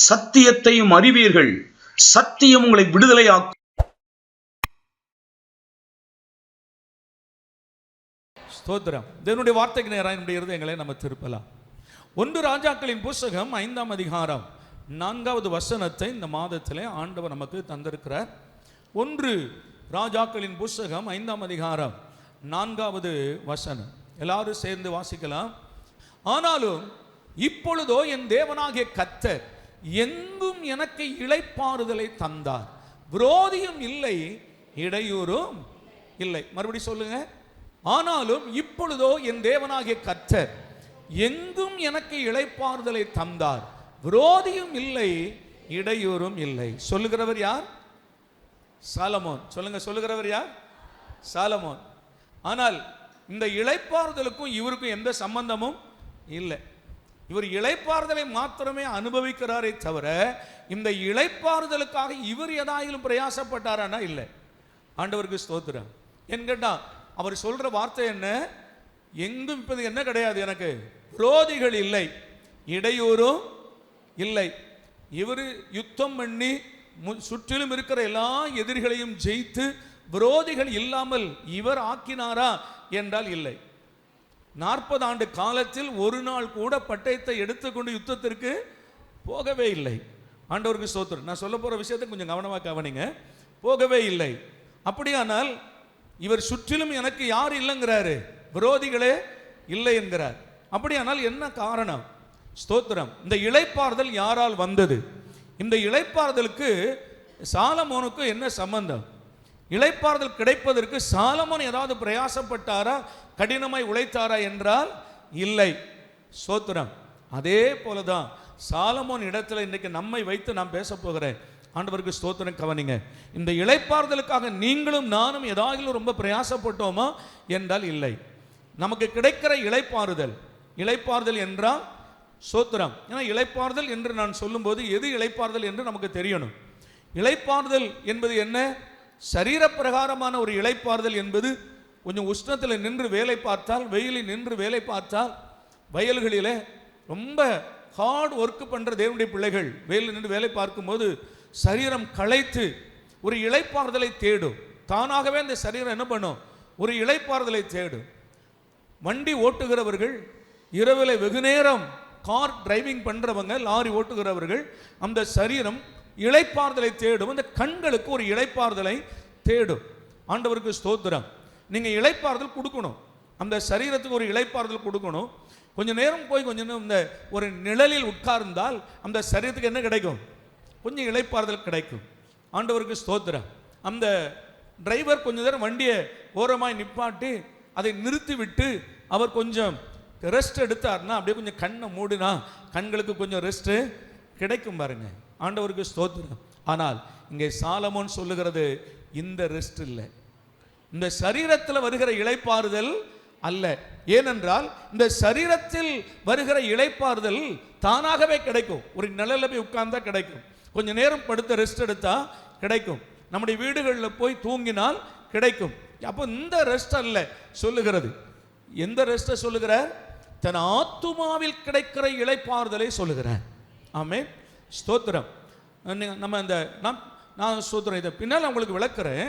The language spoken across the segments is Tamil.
சத்தியத்தையும் அறிவீர்கள், சத்தியம் உங்களை விடுதலையாக்கும். ஸ்தோத்திரம். தேவனுடைய வார்த்தைக்கு நேராக நம்முடைய இருதயங்களை நம்ம திருப்பலாம். 1 ராஜாக்களின் புஸ்தகம் 5ஆம் அதிகாரம் 4வது வசனத்தை இந்த மாதத்திலே ஆண்டவர் நமக்கு தந்திருக்கிறார். 1 ராஜாக்களின் புஸ்தகம் 5ஆம் அதிகாரம் 4வது வசனம். எல்லாரும் சேர்ந்து வாசிக்கலாம். ஆனாலும் இப்பொழுதோ என் தேவனாகிய கர்த்தர் எங்கும் எனக்கு இளைப்பாறுதலை தந்தார், விரோதியும் இல்லை, இடையூறும் இல்லை. மறுபடி சொல்லுங்க. ஆனாலும் இப்பொழுதோ என் தேவனாகிய கர்த்தர் எங்கும் எனக்கு இளைப்பாறுதலை தந்தார், விரோதியும் இல்லை, இடையூறும் இல்லை. சொல்லுகிறவர் யார்? சாலமோன். சொல்லுங்க, சொல்லுகிறவர் யார்? சாலமோன். ஆனால் இந்த இளைப்பாறுதலுக்கும் இவருக்கும் எந்த சம்பந்தமும் இல்லை. இவர் இளைப்பாறுதலை மாத்திரமே அனுபவிக்கிறாரே தவிர இந்த இளைப்பாறுதலுக்காக இவர் ஏதாயிலும் பிரயாசப்பட்டாரானா இல்லை. ஆண்டவருக்கு ஸ்தோத்திரம். ஏன்னு கேட்டா அவர் சொல்ற வார்த்தை என்ன? எங்கும் இப்போது என்ன கிடையாது, எனக்கு விரோதிகள் இல்லை, இடையூறும் இல்லை. இவர் யுத்தம் பண்ணி சுற்றிலும் இருக்கிற எல்லா எதிரிகளையும் ஜெயித்து விரோதிகள் இல்லாமல் இவர் ஆக்கினாரா என்றால் இல்லை. 40 ஆண்டு காலத்தில் ஒரு நாள் கூட பட்டயத்தை எடுத்துக்கொண்டு யுத்தத்திற்கு போகவே இல்லை. ஆண்டவருக்கு ஸ்தோத்திரம். நான் சொல்ல போற விஷயத்தை கொஞ்சம் கவனமாக கவனிங்க. போகவே இல்லை. அப்படியானால் இவர் சுற்றிலும் எனக்கு யார் இல்லைங்கிறாரு, விரோதிகளே இல்லை என்கிறார். அப்படியானால் என்ன காரணம்? ஸ்தோத்திரம். இந்த இளைப்பாறுதல் யாரால் வந்தது? இந்த இளைப்பாறுதலுக்கு சாலமோனுக்கு என்ன சம்பந்தம்? இளைப்பாறுதல் கிடைப்பதற்கு சாலமோன் ஏதாவது பிரயாசப்பட்டாரா, கடினமாய் உழைத்தாரா என்றால் இல்லை. ஸ்தோத்திரம். அதே போலதான் சாலமோன் இடத்துல இன்னைக்கு நம்மை வைத்து நான் பேச போகிறேன். ஆண்டவருக்கு ஸ்தோத்திரம். கவனிங்க. இந்த இளைப்பாறுதலுக்காக நீங்களும் நானும் ஏதாவது ரொம்ப பிரயாசப்பட்டோமா என்றால் இல்லை. நமக்கு கிடைக்கிற இளைப்பாறுதல் என்றால் ஸ்தோத்திரம். ஏன்னா இளைப்பாறுதல் என்று நான் சொல்லும்போது எது இளைப்பாறுதல் என்று நமக்கு தெரியணும். இளைப்பாறுதல் என்பது என்ன? சரீர பிரகாரமான ஒரு இளைப்பாறுதல் என்பது கொஞ்சம் உஷ்ணத்தில் நின்று வேலை பார்த்தால், வெயிலில் நின்று வேலை பார்த்தால், வயல்களிலே ரொம்ப ஹார்ட் ஒர்க் பண்ணுற தேவனுடைய பிள்ளைகள் வெயிலில் நின்று வேலை பார்க்கும்போது சரீரம் களைத்து ஒரு இளைப்பாறுதலை தேடும். தானாகவே அந்த சரீரம் என்ன பண்ணும்? ஒரு இளைப்பாறுதலை தேடும். வண்டி ஓட்டுகிறவர்கள், இரவில் வெகு நேரம் கார் டிரைவிங் பண்ணுறவங்க, லாரி ஓட்டுகிறவர்கள், அந்த சரீரம் இளைப்பாறுதலை தேடும். அந்த கண்களுக்கு ஒரு இளைப்பாறுதலை தேடும். ஆண்டவருக்கு ஸ்தோத்திரம். நீங்கள் இளைப்பாறுதல் கொடுக்கணும், அந்த சரீரத்துக்கு ஒரு இளைப்பாறுதல் கொடுக்கணும். கொஞ்சம் நேரம் போய் கொஞ்சம் இந்த ஒரு நிழலில் உட்கார்ந்தால் அந்த சரீரத்துக்கு என்ன கிடைக்கும்? கொஞ்சம் இளைப்பாறுதல் கிடைக்கும். ஆண்டவருக்கு ஸ்தோத்திரம். அந்த டிரைவர் கொஞ்ச நேரம் வண்டியை ஓரமாய் நிப்பாட்டி அதை நிறுத்தி விட்டு அவர் கொஞ்சம் ரெஸ்ட் எடுத்தார்னா, அப்படியே கொஞ்சம் கண்ணை மூடினா கண்களுக்கு கொஞ்சம் ரெஸ்ட் கிடைக்கும் பாருங்க. ஆண்டவருக்கு ஸ்தோத்திரம். ஆனால் இங்கே சாலமோன் சொல்லுகிறது இந்த ரெஸ்ட் இல்லை, இந்த சரீரத்தில் வருகிற இளைப்பாறுதல் அல்ல. ஏனென்றால் இந்த சரீரத்தில் வருகிற இளைப்பாறுதல் தானாகவே கிடைக்கும். ஒரு நிழல்ல போய் உட்கார்ந்தா கிடைக்கும், கொஞ்ச நேரம் படுத்த ரெஸ்ட் எடுத்தா கிடைக்கும், நம்முடைய வீடுகளில் போய் தூங்கினால் கிடைக்கும். அப்போ இந்த ரெஸ்ட் அல்ல சொல்லுகிறது. எந்த ரெஸ்ட்டை சொல்லுகிறார்? தன் ஆத்துமாவில் கிடைக்கிற இளைப்பாறுதலை சொல்லுகிறார். ஆமென். ஸ்தோத்திரம். நம்ம இந்த நான் ஸ்தோத்திரம் இதை பின்னால் உங்களுக்கு விளக்குறேன்.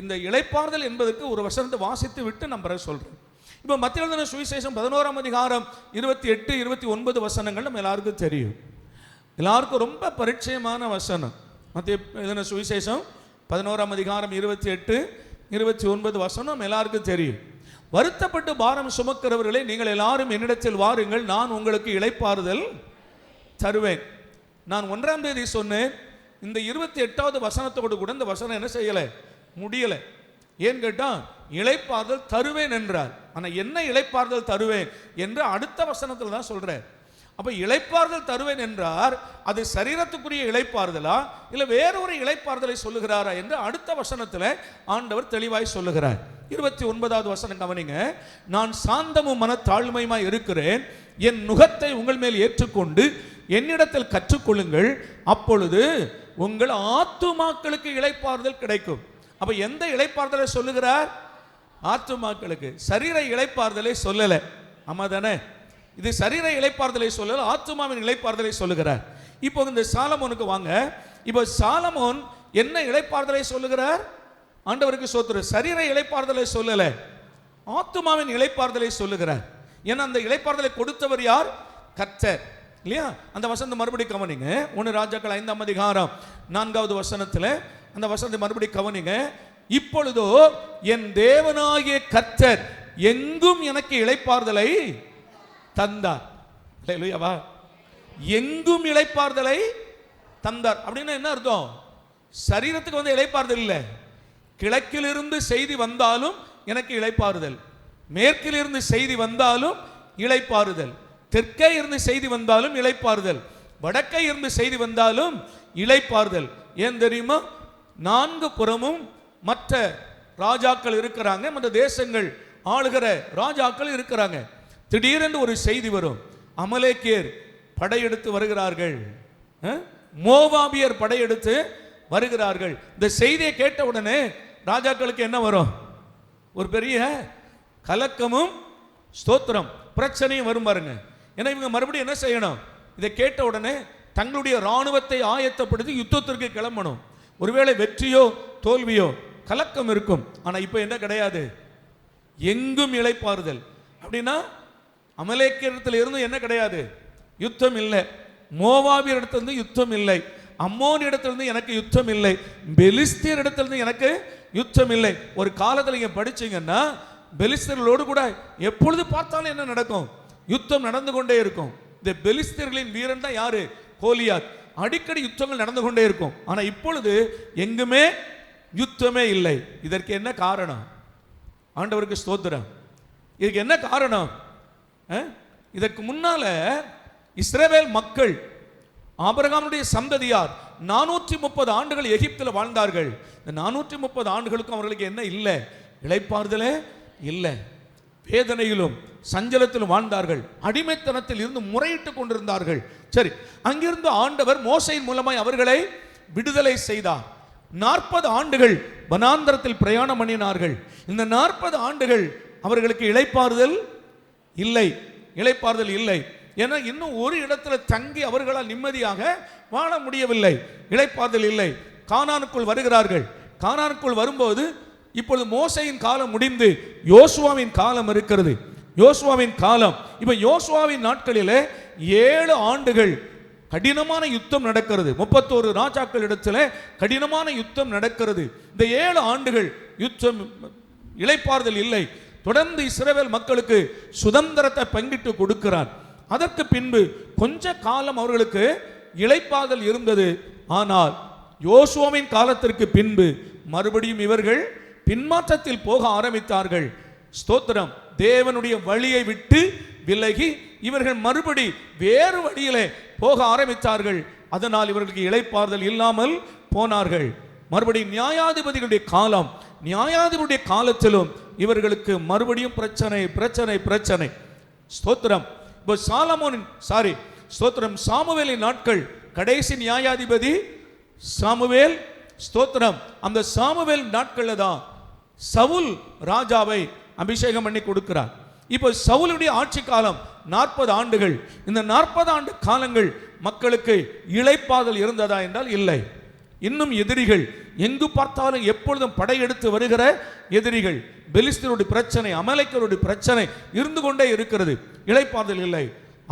இந்த இளைப்பாறுதல் என்பதற்கு ஒரு வசனத்தை வாசித்து விட்டு நான் பிறகு சொல்கிறேன். இப்போ மத்திய எழுதின சுவிசேஷம் 11ஆம் அதிகாரம் 28, 29 வசனங்கள் நம்ம எல்லாருக்கும் தெரியும். எல்லாருக்கும் ரொம்ப பரிச்சயமான வசனம். மத்திய எழுதின சுவிசேஷம் 11ஆம் அதிகாரம் 28, 29 வசனம் நம்ம எல்லாருக்கும் தெரியும். வருத்தப்பட்டு பாரம் சுமக்கிறவர்களே, நீங்கள் எல்லாரும் என்னிடத்தில் வாருங்கள், நான் உங்களுக்கு இளைப்பாறுதல் தருவேன். நான் 1ஆம் தேதி சொன்னேன், இந்த 28வது வசனத்தோடு கூட இந்த வசனம் என்ன செய்யலை, முடியலை. ஏன்னு கேட்டால் இளைப்பாறுதல் தருவேன் என்றார். ஆனால் என்ன இளைப்பாறுதல் தருவேன் என்று அடுத்த வசனத்தில் தான் சொல்கிறேன். அப்போ இளைப்பாறுதல் தருவேன் என்றார், அது சரீரத்துக்குரிய இளைப்பாறுதலா இல்லை வேறொரு இளைப்பாறுதலை சொல்லுகிறாரா என்று அடுத்த வசனத்தில் ஆண்டவர் தெளிவாய் சொல்லுகிறார். 29வது வசனம் கவனிங்க. நான் சாந்தமும் மனத்தாழ்மையுமாய் இருக்கிறேன், என் நுகத்தை உங்கள் மேல் ஏற்றுக்கொண்டு என்னிடத்தில் கற்றுக்கொள்ளுங்கள், அப்பொழுது உங்கள் ஆத்துமாக்களுக்கு இளைப்பாறுதல் கிடைக்கும். அப்ப எந்த இளைப்பாறுதலை சொல்லுகிறார்? ஆத்துமாக்களுக்கு. சரீர இளைப்பாறுதலை சொல்லல. ஆமா தானே? இது சரீர இளைப்பாறுதலை சொல்லல, ஆத்துமாவின் இளைப்பாறுதலை சொல்லுகிறார். இப்போ இந்த சாலமோனுக்கு வாங்க. இப்போ சாலமோன் என்ன இளைப்பாறுதலை சொல்லுகிறார்? ஆண்டவருக்கு ஸ்தோத்திரம். சரீர இளைப்பாறுதலை சொல்லல, ஆத்துமாவின் இளைப்பாறுதலை சொல்லுகிறார். ஏன்னா அந்த இளைப்பாறுதலை கொடுத்தவர் யார்? கர்த்தர், இல்லையா? அந்த வசனத்தை மறுபடியும் கவனிங்க. 1 ராஜாக்கள் 5ஆம் அதிகாரம் 4வது வசனத்தில் அந்த வசனத்தை மறுபடியும் கவனிங்க. இப்பொழுதோ என் தேவனாகிய கர்த்தர் எங்கும் எனக்கு இளைப்பாறுதலை தந்தார். அல்லேலூயாவா. எங்கும் இளைப்பாறுதலை தந்தார் அப்படின்னா என்ன அர்த்தம்? சரீரத்துக்கு வந்து இளைப்பாறுதல் இல்லை. கிழக்கிலிருந்து செய்தி வந்தாலும் எனக்கு இளைப்பாறுதல், மேற்கிலிருந்து செய்தி வந்தாலும் இளைப்பாறுதல், தெற்கே இருந்து செய்தி வந்தாலும் இளைப்பாறுதல், வடக்கே இருந்து செய்தி வந்தாலும் இளைப்பாறுதல். ஏன் தெரியுமா? 4 புறமும் மற்ற ராஜாக்கள் இருக்கிறாங்க, மற்ற தேசங்கள் ஆளுகிற ராஜாக்கள் இருக்கிறாங்க. திடீரென்று ஒரு செய்தி வரும், அமலேக்கியர் படையெடுத்து வருகிறார்கள், மோவாபியர் படையெடுத்து வருகிறார்கள். இந்த செய்தியை கேட்ட உடனே ராஜாக்களுக்கு என்ன வரும்? ஒரு பெரிய கலக்கமும் ஸ்தோத்திரம் பிரச்சனையும் வரும் பாருங்க. ஏன்னா இவங்க மறுபடியும் என்ன செய்யணும்? இதை கேட்ட உடனே தங்களுடைய இராணுவத்தை ஆயத்தப்படுத்தி யுத்தத்திற்கு கிளம்பணும். ஒருவேளை வெற்றியோ தோல்வியோ கலக்கம் இருக்கும். ஆனால் இப்போ என்ன கிடையாது? எங்கும் இளைப்பாறுதல். அப்படின்னா அமலேக்கியத்தில் இருந்து என்ன கிடையாது? யுத்தம் இல்லை. மோவாபியர் இடத்திலிருந்து யுத்தம் இல்லை. அம்மோன் இடத்திலிருந்து எனக்கு யுத்தம் இல்லை. பெலிஸ்தியர் இடத்திலிருந்து எனக்கு யுத்தம் இல்லை. ஒரு காலத்தில் நீங்க படிச்சீங்கன்னா பெலிஸ்தியர்களோடு கூட எப்பொழுது பார்த்தாலும் என்ன நடக்கும்? யுத்தம் நடந்து கொண்டே இருக்கும். இந்த பெலிஸ்தியர்களின் வீரன் தான் யாரு? கோலியாத். அடிக்கடி யுத்தங்கள் நடந்து கொண்டே இருக்கும். ஆனா இப்பொழுது எங்குமே யுத்தமே இல்லை. இதற்கு என்ன காரணம்? ஆண்டவருக்கு ஸ்தோத்திரம். இதுக்கு என்ன காரணம்? இதற்கு முன்னால இஸ்ரவேல் மக்கள், ஆபிரகாமுடைய சந்ததியார் 430 ஆண்டுகள் எகிப்தில் வாழ்ந்தார்கள். இந்த 430 ஆண்டுகளுக்கும் அவர்களுக்கு என்ன இல்லை? இளைப்பாறுதலே இல்லை. வேதனையிலும் சஞ்சலத்திலும் வாழ்ந்தார்கள். அடிமைத்தனத்தில் இருந்து முறையிட்டு கொண்டிருந்தார்கள். சரி, அங்கிருந்து ஆண்டவர் மோசையின் மூலமாய் அவர்களை விடுதலை செய்தார். 40 ஆண்டுகள் வனாந்தரத்தில் பிரயாணம் பண்ணினார்கள். இந்த 40 ஆண்டுகள் அவர்களுக்கு இளைப்பாறுதல் இல்லை. இளைப்பாறுதல் இல்லை. ஏன்னா இன்னும் ஒரு இடத்துல தங்கி அவர்களால் நிம்மதியாக வாழ முடியவில்லை. இளைப்பாறுதல் இல்லை. கானானுக்குள் வருகிறார்கள். கானானுக்குள் வரும்போது இப்பொழுது மோசையின் காலம் முடிந்து யோசுவாவின் காலம் இருக்கிறது. யோசுவாவின் காலம். இப்ப யோசுவாவின் நாட்களிலே 7 ஆண்டுகள் கடினமான யுத்தம் நடக்கிறது. 31 ராஜாக்கள் இடத்துல கடினமான யுத்தம் நடக்கிறது. இந்த 7 ஆண்டுகள் யுத்தம், இளைப்பாறுதல் இல்லை. தொடர்ந்து இஸ்ரவேல் மக்களுக்கு சுதந்திரத்தை பங்கிட்டு கொடுக்கிறார். அதற்கு பின்பு கொஞ்ச காலம் அவர்களுக்கு இளைப்பாறுதல் இருந்தது. ஆனால் யோசுவாவின் காலத்திற்கு பின்பு மறுபடியும் இவர்கள் பின்மாற்றத்தில் போக ஆரம்பித்தார்கள். ஸ்தோத்திரம். தேவனுடைய வழியை விட்டு விலகி இவர்கள் மறுபடி வேறு வழியிலே போக ஆரம்பித்தார்கள். அதனால் இவர்களுக்கு இளைப்பாறுதல் இல்லாமல் போனார்கள். மறுபடியும் நியாயாதிபதிகளுடைய காலம். நியாயாதிபதியுடைய காலத்திலும் இவர்களுக்கு மறுபடியும் பிரச்சனை பிரச்சனை பிரச்சனை. ஸ்தோத்திரம். இப்போ ஸ்தோத்திரம், சாமுவேலின் நாட்கள், கடைசி நியாயாதிபதி சாமுவேல். ஸ்தோத்திரம். அந்த சாமுவேல் நாட்களில் தான் சவுல் ராஜாவை அபிஷேகம் பண்ணி கொடுக்கிறார். இப்போ சவுலுடைய ஆட்சி காலம் 40 ஆண்டுகள். இந்த 40 ஆண்டு காலங்கள் மக்களுக்கு இளைப்பாறுதல் இருந்ததா என்றால் இல்லை. இன்னும் எதிரிகள், எங்கு பார்த்தாலும் எப்பொழுதும் படையெடுத்து வருகிற எதிரிகள், பெலிஸ்தருடைய பிரச்சனை, அமலேக்கியருடைய பிரச்சனை இருந்து கொண்டே இருக்கிறது. இளைப்பாறுதல் இல்லை.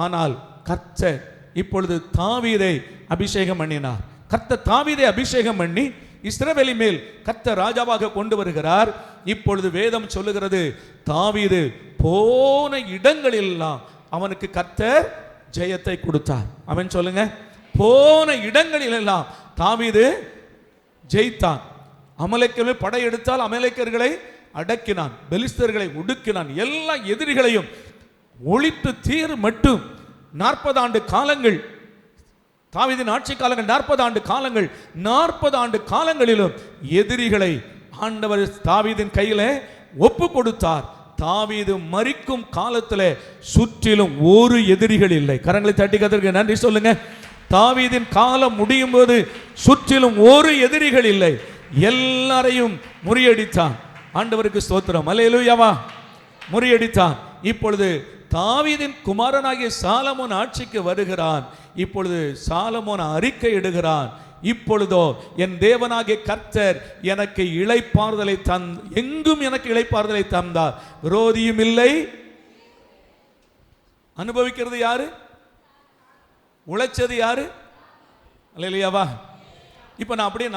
ஆனால் கர்த்தர் இப்பொழுது தாவீதை அபிஷேகம் பண்ணினார். கர்த்தர் தாவீதை அபிஷேகம் பண்ணி இஸ்ரவேலி மேல் கர்த்தர் ராஜாவாக கொண்டு வருகிறார். இப்பொழுது வேதம் சொல்லுகிறது, தாவீது போன இடங்களெல்லாம் அவனுக்கு கர்த்தர் ஜெயத்தை கொடுத்தார். அவன் சொல்லுங்க, போன இடங்களிலெல்லாம் தாவீது ஜெயித்தான். அமலேக்கியர்கள் படையெடுத்தால் அமலேக்கியர்களை அடக்கினான், பெலிஸ்தர்களை ஒடுக்கினான், எல்லா எதிரிகளையும் ஒழித்து தீர் மட்டும் 40 ஆண்டு காலங்கள், தாவீதின் ஆட்சி காலங்கள் 40 ஆண்டு காலங்கள். 40 ஆண்டு காலங்களிலும் எதிரிகளை ஆண்டவர் தாவீதின் கையில ஒப்பு கொடுத்தார். தாவீது மரிக்கும் காலத்தில் சுற்றிலும் ஒரு எதிரிகள் இல்லை. கரங்களை தட்டி கர்த்தருக்கு நன்றி சொல்லுங்க. தாவீதின் காலம் முடியும் போது சுற்றிலும் ஒரு எதிரிகள் இல்லை. எல்லாரையும் முறியடித்தான். ஆண்டவருக்கு ஸ்தோத்திரம். அல்லேலூயாவா. முறியடித்தான். இப்பொழுது தாவீதின் குமாரனாகிய சாலமோன் ஆட்சிக்கு வருகிறான். இப்பொழுது சாலமோன் அறிக்கை இடுகிறான், இப்பொழுதோ என் தேவனாகிய கர்த்தர் எனக்கு இளைப்பாறுதலை எங்கும் எனக்கு இளைப்பாறுதலை தந்தார், விரோதியும் இல்லை. அனுபவிக்கிறது யாரு? உழைச்சது யாரு? அல்லேலூயாவா. இப்ப நான் அப்படியே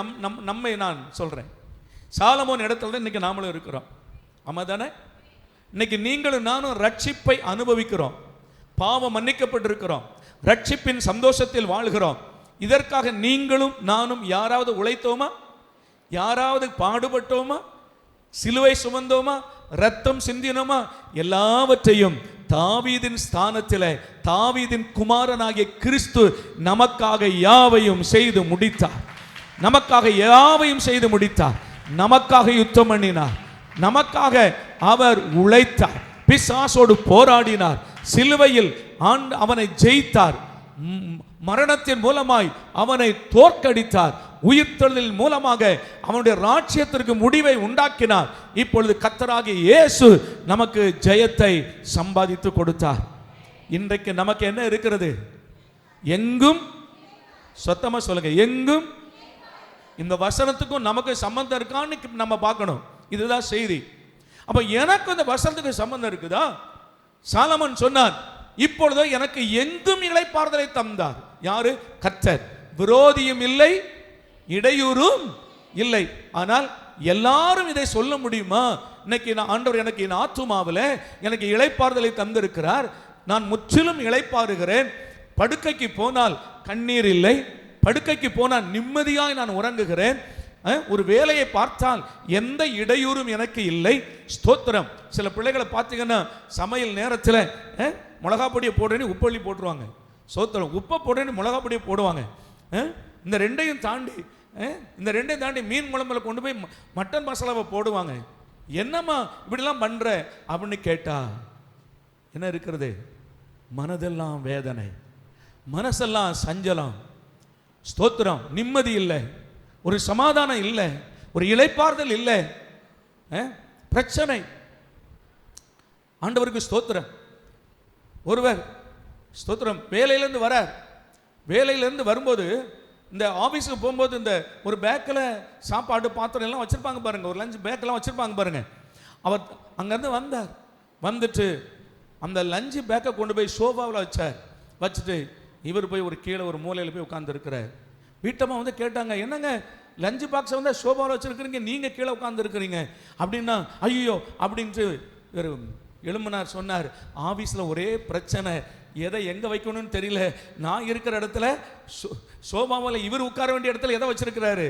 நம்மை நான் சொல்றேன். சாலமோன் இடத்துல தான் இன்னைக்கு நாமளும் இருக்கிறோம். ஆமா தானே? இன்னைக்கு நீங்களும் நானும் ரட்சிப்பை அனுபவிக்கிறோம், பாவம் மன்னிக்கப்பட்டிருக்கிறோம், ரட்சிப்பின் சந்தோஷத்தில் வாழ்கிறோம். இதற்காக நீங்களும் நானும் யாராவது உழைத்தோமா? யாராவது பாடுபட்டோமா? சிலுவை சுமந்தோமா? ரத்தம் சிந்தினோமா? எல்லாவற்றையும் தாவீதின் ஸ்தானத்திலே தாவீதின் குமாரனாகிய கிறிஸ்து நமக்காக யாவையும் செய்து முடித்தார். நமக்காக யாவையும் செய்து முடித்தார். நமக்காக யுத்தம் பண்ணினார். நமக்காக அவர் உழைத்தார். பிசாசோடு போராடினார். சிலுவையில் அவனை ஜெயித்தார். மரணத்தின் மூலமாய் அவனை தோற்கடித்தார். உயிர்த்தெழுதலின் மூலமாக அவனுடைய ராஜ்யத்திற்கு முடிவை உண்டாக்கினார். இப்பொழுது கர்த்தராகிய இயேசு நமக்கு ஜெயத்தை சம்பாதித்து கொடுத்தார். இன்றைக்கு நமக்கு என்ன இருக்கிறது? எங்கும், சத்தமா சொல்லுங்க, எங்கும். இந்த வசனத்துக்கும் நமக்கு சம்பந்தம் இருக்கான்னு நம்ம பார்க்கணும். இதுதான் செய்தி. அப்ப எனக்கு இந்த வசனத்துக்கு சம்பந்தம் இருக்குதா? சாலமோன் சொன்னார், இப்பொழுதோ எனக்கு எங்கும் இளைப்பாறுதலை தந்தார். யாரு? கர்த்தர். விரோதியும் இல்லை, இடையூறும் இல்லை. ஆனால் எல்லாரும் இதை சொல்ல முடியுமா? இன்னைக்கு ஆண்டவர் எனக்கு என் ஆத்துமாவில் எனக்கு இளைப்பாறுதலை தந்திருக்கிறார். நான் முற்றிலும் இளைப்பாறுகிறேன். படுக்கைக்கு போனால் கண்ணீர் இல்லை, படுக்கைக்கு போனால் நிம்மதியாய் நான் உறங்குகிறேன். ஒரு வேலையை பார்த்தால் எந்த இடையூறும் எனக்கு இல்லை. ஸ்தோத்திரம். சில பிள்ளைகளை பார்த்தீங்கன்னா சமையல் நேரத்தில் மிளகா பொடியை போடுறேன்னு உப்பள்ளி போட்டுருவாங்க. ஸ்தோத்திரம். உப்பை போடுறேன்னு மிளகா பொடியை போடுவாங்க. இந்த ரெண்டையும் தாண்டி மீன் குழம்புல கொண்டு போய் மட்டன் மசாலாவை போடுவாங்க. என்னம்மா இப்படிலாம் பண்ற அப்படின்னு கேட்டா என்ன இருக்கிறது? மனதெல்லாம் வேதனை, மனசெல்லாம் சஞ்சலம். ஸ்தோத்திரம். நிம்மதி இல்லை, ஒரு சமாதானம் இல்லை, ஒரு இளைப்பாறுதல் இல்லை, பிரச்சனை. ஆண்டவருக்கு ஸ்தோத்திரம். ஒருவர் ஸ்தோத்திரம் வேலையிலேருந்து வரார். வேலையிலேருந்து வரும்போது இந்த ஆஃபீஸுக்கு போகும்போது இந்த ஒரு பேக்கில் சாப்பாடு பாத்திரம் எல்லாம் வச்சுருப்பாங்க பாருங்க, ஒரு லஞ்ச் பேக்கெல்லாம் வச்சுருப்பாங்க பாருங்க. அவர் அங்கேருந்து வந்தார். வந்துட்டு அந்த லஞ்சு பேக்கை கொண்டு போய் சோஃபாவில் வச்சுட்டு இவர் போய் ஒரு கீழே ஒரு மூலையில் போய் உட்காந்துருக்கிறார். வீட்டம்மா வந்து கேட்டாங்க, என்னங்க லஞ்சு பாக்ஸை வந்து சோஃபாவில் வச்சுருக்கிறீங்க, நீங்கள் கீழே உட்காந்துருக்கிறீங்க அப்படின்னா, ஐயோ அப்படின்ட்டு எழும்பினார். சொன்னார், ஆஃபீஸில் ஒரே பிரச்சனை, எதை எங்கே வைக்கணும்னு தெரியல. நான் இருக்கிற இடத்துல சோபாவில் இவர் உட்கார வேண்டிய இடத்துல எதை வச்சிருக்கிறாரு?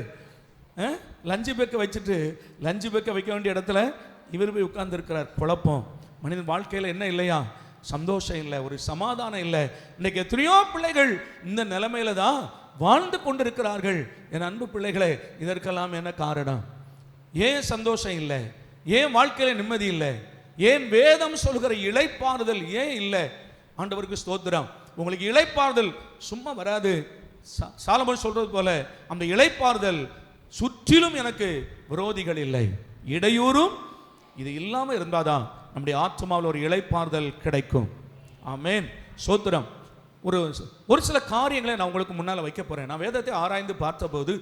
லஞ்சு பேக்கை வச்சுட்டு லஞ்சு பேக்கை வைக்க வேண்டிய இடத்துல இவர் போய் உட்கார்ந்துருக்கிறார். குழப்பம். மனிதன் வாழ்க்கையில் என்ன இல்லையா? சந்தோஷம் இல்லை, ஒரு சமாதானம் இல்லை. இன்னைக்கு எத்தனையோ பிள்ளைகள் இந்த நிலைமையில தான் வாழ்ந்து கொண்டிருக்கிறார்கள். என் அன்பு பிள்ளைகளே, இதற்கெல்லாம் என்ன காரணம்? ஏன் சந்தோஷம் இல்லை? ஏன் வாழ்க்கையில நிம்மதி இல்லை? ஏன் வேதம் சொல்கிற இளைப்பாறுதல் ஏன் இல்லை? ஆண்டவருக்கு ஸ்தோத்திரம். உங்களுக்கு இளைப்பாறுதல் சும்மா வராது. சாலமோன் சொல்றது போல அந்த இளைப்பாறுதல் சுற்றிலும் எனக்கு விரோதிகள் இல்லை, இடையூறும் இது இல்லாமல் இருந்தாதான் நம்முடைய ஆத்மாவில் ஒரு இளைப்பாறுதல் கிடைக்கும். ஆமென். ஸ்தோத்திரம். ஒரு சில காரியங்களை நான் உங்களுக்கு முன்னால் வைக்க போறேன். நான் வேதத்தை ஆராய்ந்து பார்த்தபோது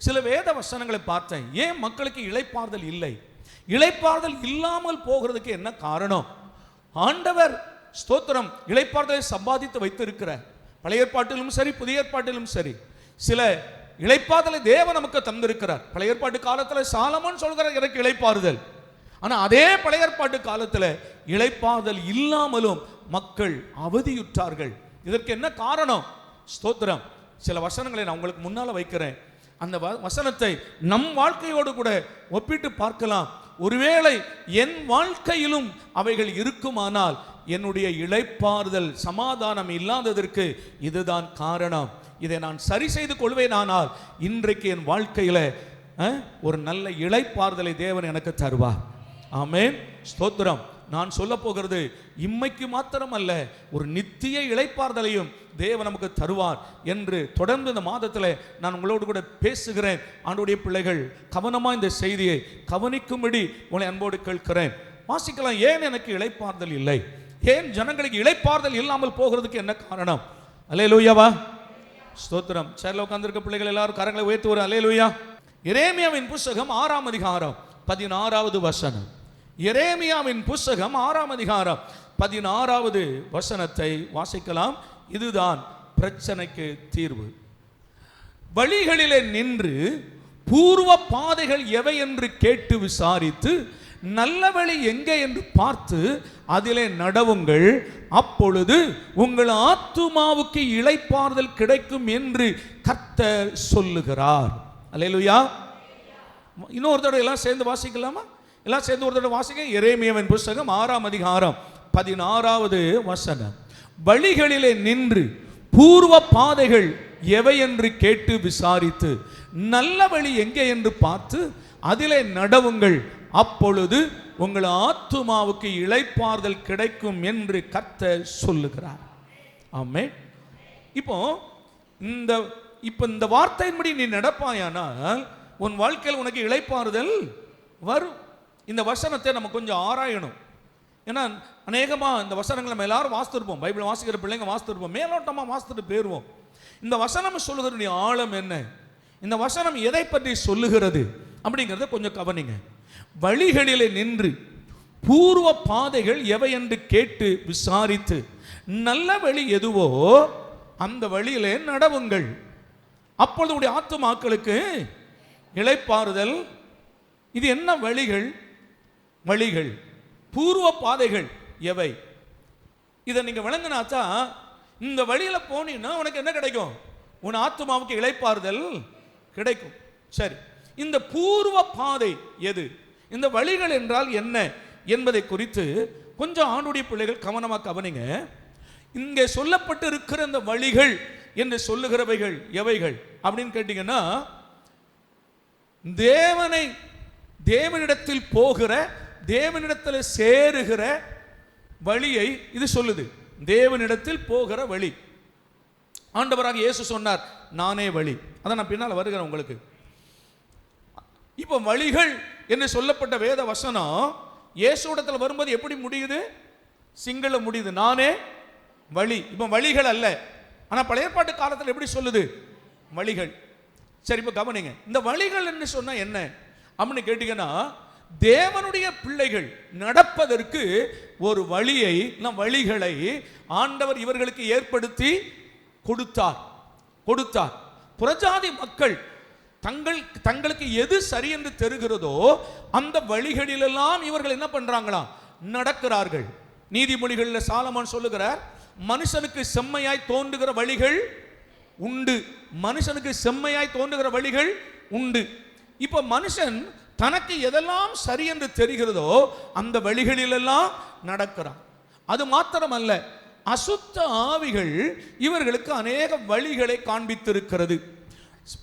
சில வேத வசனங்களை பார்த்தேன். ஏன் மக்களுக்கு இளைப்பாறுதல் இல்லை? இளைப்பாறுதல் இல்லாமல் போகிறதுக்கு என்ன காரணம்? ஆண்டவர் ஸ்தோத்திரம் இளைப்பாறுதலை சம்பாதித்து வைத்திருக்கிறார். பழைய ஏற்பாட்டிலும் சரி, புதிய ஏற்பாட்டிலும் சரி, சில இளைப்பாறுதலை தேவன் நமக்கு தந்திருக்கிறார். பழைய ஏற்பாட்டு காலத்தில் சாலமோன் சொல்கிறார் எனக்கு இளைப்பாறுதல். ஆனா அதே பழைய ஏற்பாட்டு காலத்தில் இளைப்பாறுதல் இல்லாமலும் மக்கள் அவதியுற்றார்கள். இதற்கு என்ன காரணம்? ஸ்தோத்திரம். சில வசனங்களை நான் உங்களுக்கு முன்னால வைக்கிறேன். அந்த வசனத்தை நம் வாழ்க்கையோடு கூட ஒப்பிட்டு பார்க்கலாம். ஒருவேளை என் வாழ்க்கையிலும் அவைகள் இருக்குமானால் என்னுடைய இளைப்பாறுதல் சமாதானம் இல்லாததற்கு இதுதான் காரணம். இதை நான் சரி செய்து கொள்வேனானால் இன்றைக்கு என் வாழ்க்கையில ஒரு நல்ல இளைப்பாறுதலை தேவன் எனக்கு தருவார். ஆமென். ஸ்தோத்திரம். நான் சொல்ல போகிறது இம்மைக்கு மாத்திரம் அல்ல, ஒரு நித்திய இளைப்பாறுதலையும் தேவன் நமக்கு தருவார் என்று தொடர்ந்து இந்த மாதத்தில் நான் உங்களோடு கூட பேசுகிறேன். ஆண்டவருடைய பிள்ளைகள் கவனமாக இந்த செய்தியை கவனிக்கும்படி உங்களை அன்போடு கேட்கிறேன். வாசிக்கலாம். ஏன் எனக்கு இளைப்பாறுதல் இல்லை? ஏன் ஜனங்களுக்கு இளைப்பாறுதல் இல்லாமல் போகிறதுக்கு என்ன காரணம்? அல்லேலூயாவா, ஸ்தோத்திரம். சேர்ல உட்கார்ந்திருக்க பிள்ளைகள் எல்லாரும் கரங்களை உயர்த்தி ஒரு அல்லேலூயா. எரேமியாவின் புஸ்தகம் 6ஆம் அதிகாரம் 16வது வசனம். எரேமியாவின் புஸ்தகம் 6ஆம் அதிகாரம் 16வது வசனத்தை வாசிக்கலாம். இதுதான் பிரச்சனைக்கு தீர்வு. வழிகளிலே நின்று பூர்வ பாதைகள் எவை என்று கேட்டு விசாரித்து நல்ல வழி எங்கே என்று பார்த்து அதிலே நடவுங்கள், அப்பொழுது உங்கள் ஆத்துமாவுக்கு இளைப்பாறுதல் கிடைக்கும் என்று கர்த்தர் சொல்லுகிறார். அல்லேலூயா. இன்னொரு தடவை எல்லாம் சேர்ந்து வாசிக்கலாமா? எல்லாம் சேர்ந்து ஒரு தடவை வாசிக்க. எரேமியாவின் புஸ்தகம் 6ஆம் அதிகாரம் 16வது வசனம். வழிகளிலே நின்று பூர்வ பாதைகள் எவை என்று கேட்டு விசாரித்து நல்ல வழி எங்கே என்று பார்த்து அதிலே நடவுங்கள், அப்பொழுது உங்கள் ஆத்துமாவுக்கு இளைப்பாறுதல் கிடைக்கும் என்று கர்த்தர் சொல்லுகிறார். ஆமென். இப்போ இந்த வார்த்தையின்படி நீ நடப்பாயானால் உன் வாழ்க்கையில் உனக்கு இளைப்பாறுதல் வரும். இந்த வசனத்தை நம்ம கொஞ்சம் ஆராயணும். ஏன்னா அநேகமாக இந்த வசனங்களை நம்ம எல்லாரும் வாசித்திருப்போம், பைபிள் வாசிக்கிற பிள்ளைங்க வாசித்திருப்போம், மேலோட்டமாக வாசித்துட்டு போயிடுவோம். இந்த வசனம் சொல்லுகிற ஆழம் என்ன, இந்த வசனம் எதை பற்றி சொல்லுகிறது அப்படிங்கிறத கொஞ்சம் கவனிங்க. வழிகளிலே நின்று பூர்வ பாதைகள் எவை என்று கேட்டு விசாரித்து நல்ல வழி எதுவோ அந்த வழியிலே நடவுங்கள், அப்பொழுது உடைய ஆத்துமாக்களுக்கு இளைப்பாறுதல். இது என்ன வழிகள்? வழிகள் பூர்வ பாதைகள் எவை? இதை நீங்க விளங்கினாச்சா இந்த வழியில போனீங்கன்னா உனக்கு என்ன கிடைக்கும்? உன் ஆத்துமாவுக்கு இளைப்பாறுதல் கிடைக்கும். சரி, இந்த பூர்வ பாதை எது, இந்த வழிகள் என்றால் என்ன என்பதை குறித்து கொஞ்சம் ஆண்டுடைய பிள்ளைகள் கவனமாக கவனிங்க. இங்கே சொல்லப்பட்டு இருக்கிற இந்த வழிகள் என்று சொல்லுகிறவைகள் எவைகள் அப்படின்னு கேட்டீங்கன்னா, தேவனிடத்தில் போகிற, தேவனிடத்தில் சேருகிற வழியை இது சொல்லுது. தேவனிடத்தில் போகிற வழி. ஆண்டவராக இயேசு சொன்னார், நானே வழி. அதான் நான் பின்னால் வருகிறேன் உங்களுக்கு. இப்போ வழிகள் என்று சொல்லப்பட்ட வேத வசனம் இயேசுவிடத்தில் வரும்போது எப்படி முடியுது? சிங்கள முடியுது, நானே வழி. இப்போ வழிகள் அல்ல, ஆனால் பழைய ஏற்பாட்டு காலத்தில் எப்படி சொல்லுது? வழிகள். சரி, இப்போ கவனிங்க. இந்த வழிகள் என்று சொன்னா என்ன அப்படின்னு கேட்டீங்கன்னா, தேவனுடைய பிள்ளைகள் நடப்பதற்கு ஒரு வழியை, வழிகளை ஆண்டவர் இவர்களுக்கு ஏற்படுத்தி கொடுத்தார். புறஜாதி மக்கள் தங்களுக்கு எது சரி என்று தெரிகிறதோ அந்த வழிகளிலெல்லாம் இவர்கள் என்ன பண்றாங்களா? நடக்கிறார்கள். நீதிமொழிகளில் சாலமோன் சொல்லுகிறார், மனுஷனுக்கு செம்மையாய் தோன்றுகிற வழிகள் உண்டு. மனுஷனுக்கு செம்மையாய் தோன்றுகிற வழிகள் உண்டு. இப்ப மனுஷன் தனக்கு எதெல்லாம் சரி என்று தெரிகிறதோ அந்த வழிகளிலெல்லாம் நடக்கிறான். அது மாத்திரமல்ல, அசுத்த ஆவிகள் இவர்களுக்கு அநேக வழிகளை காண்பித்திருக்கிறது.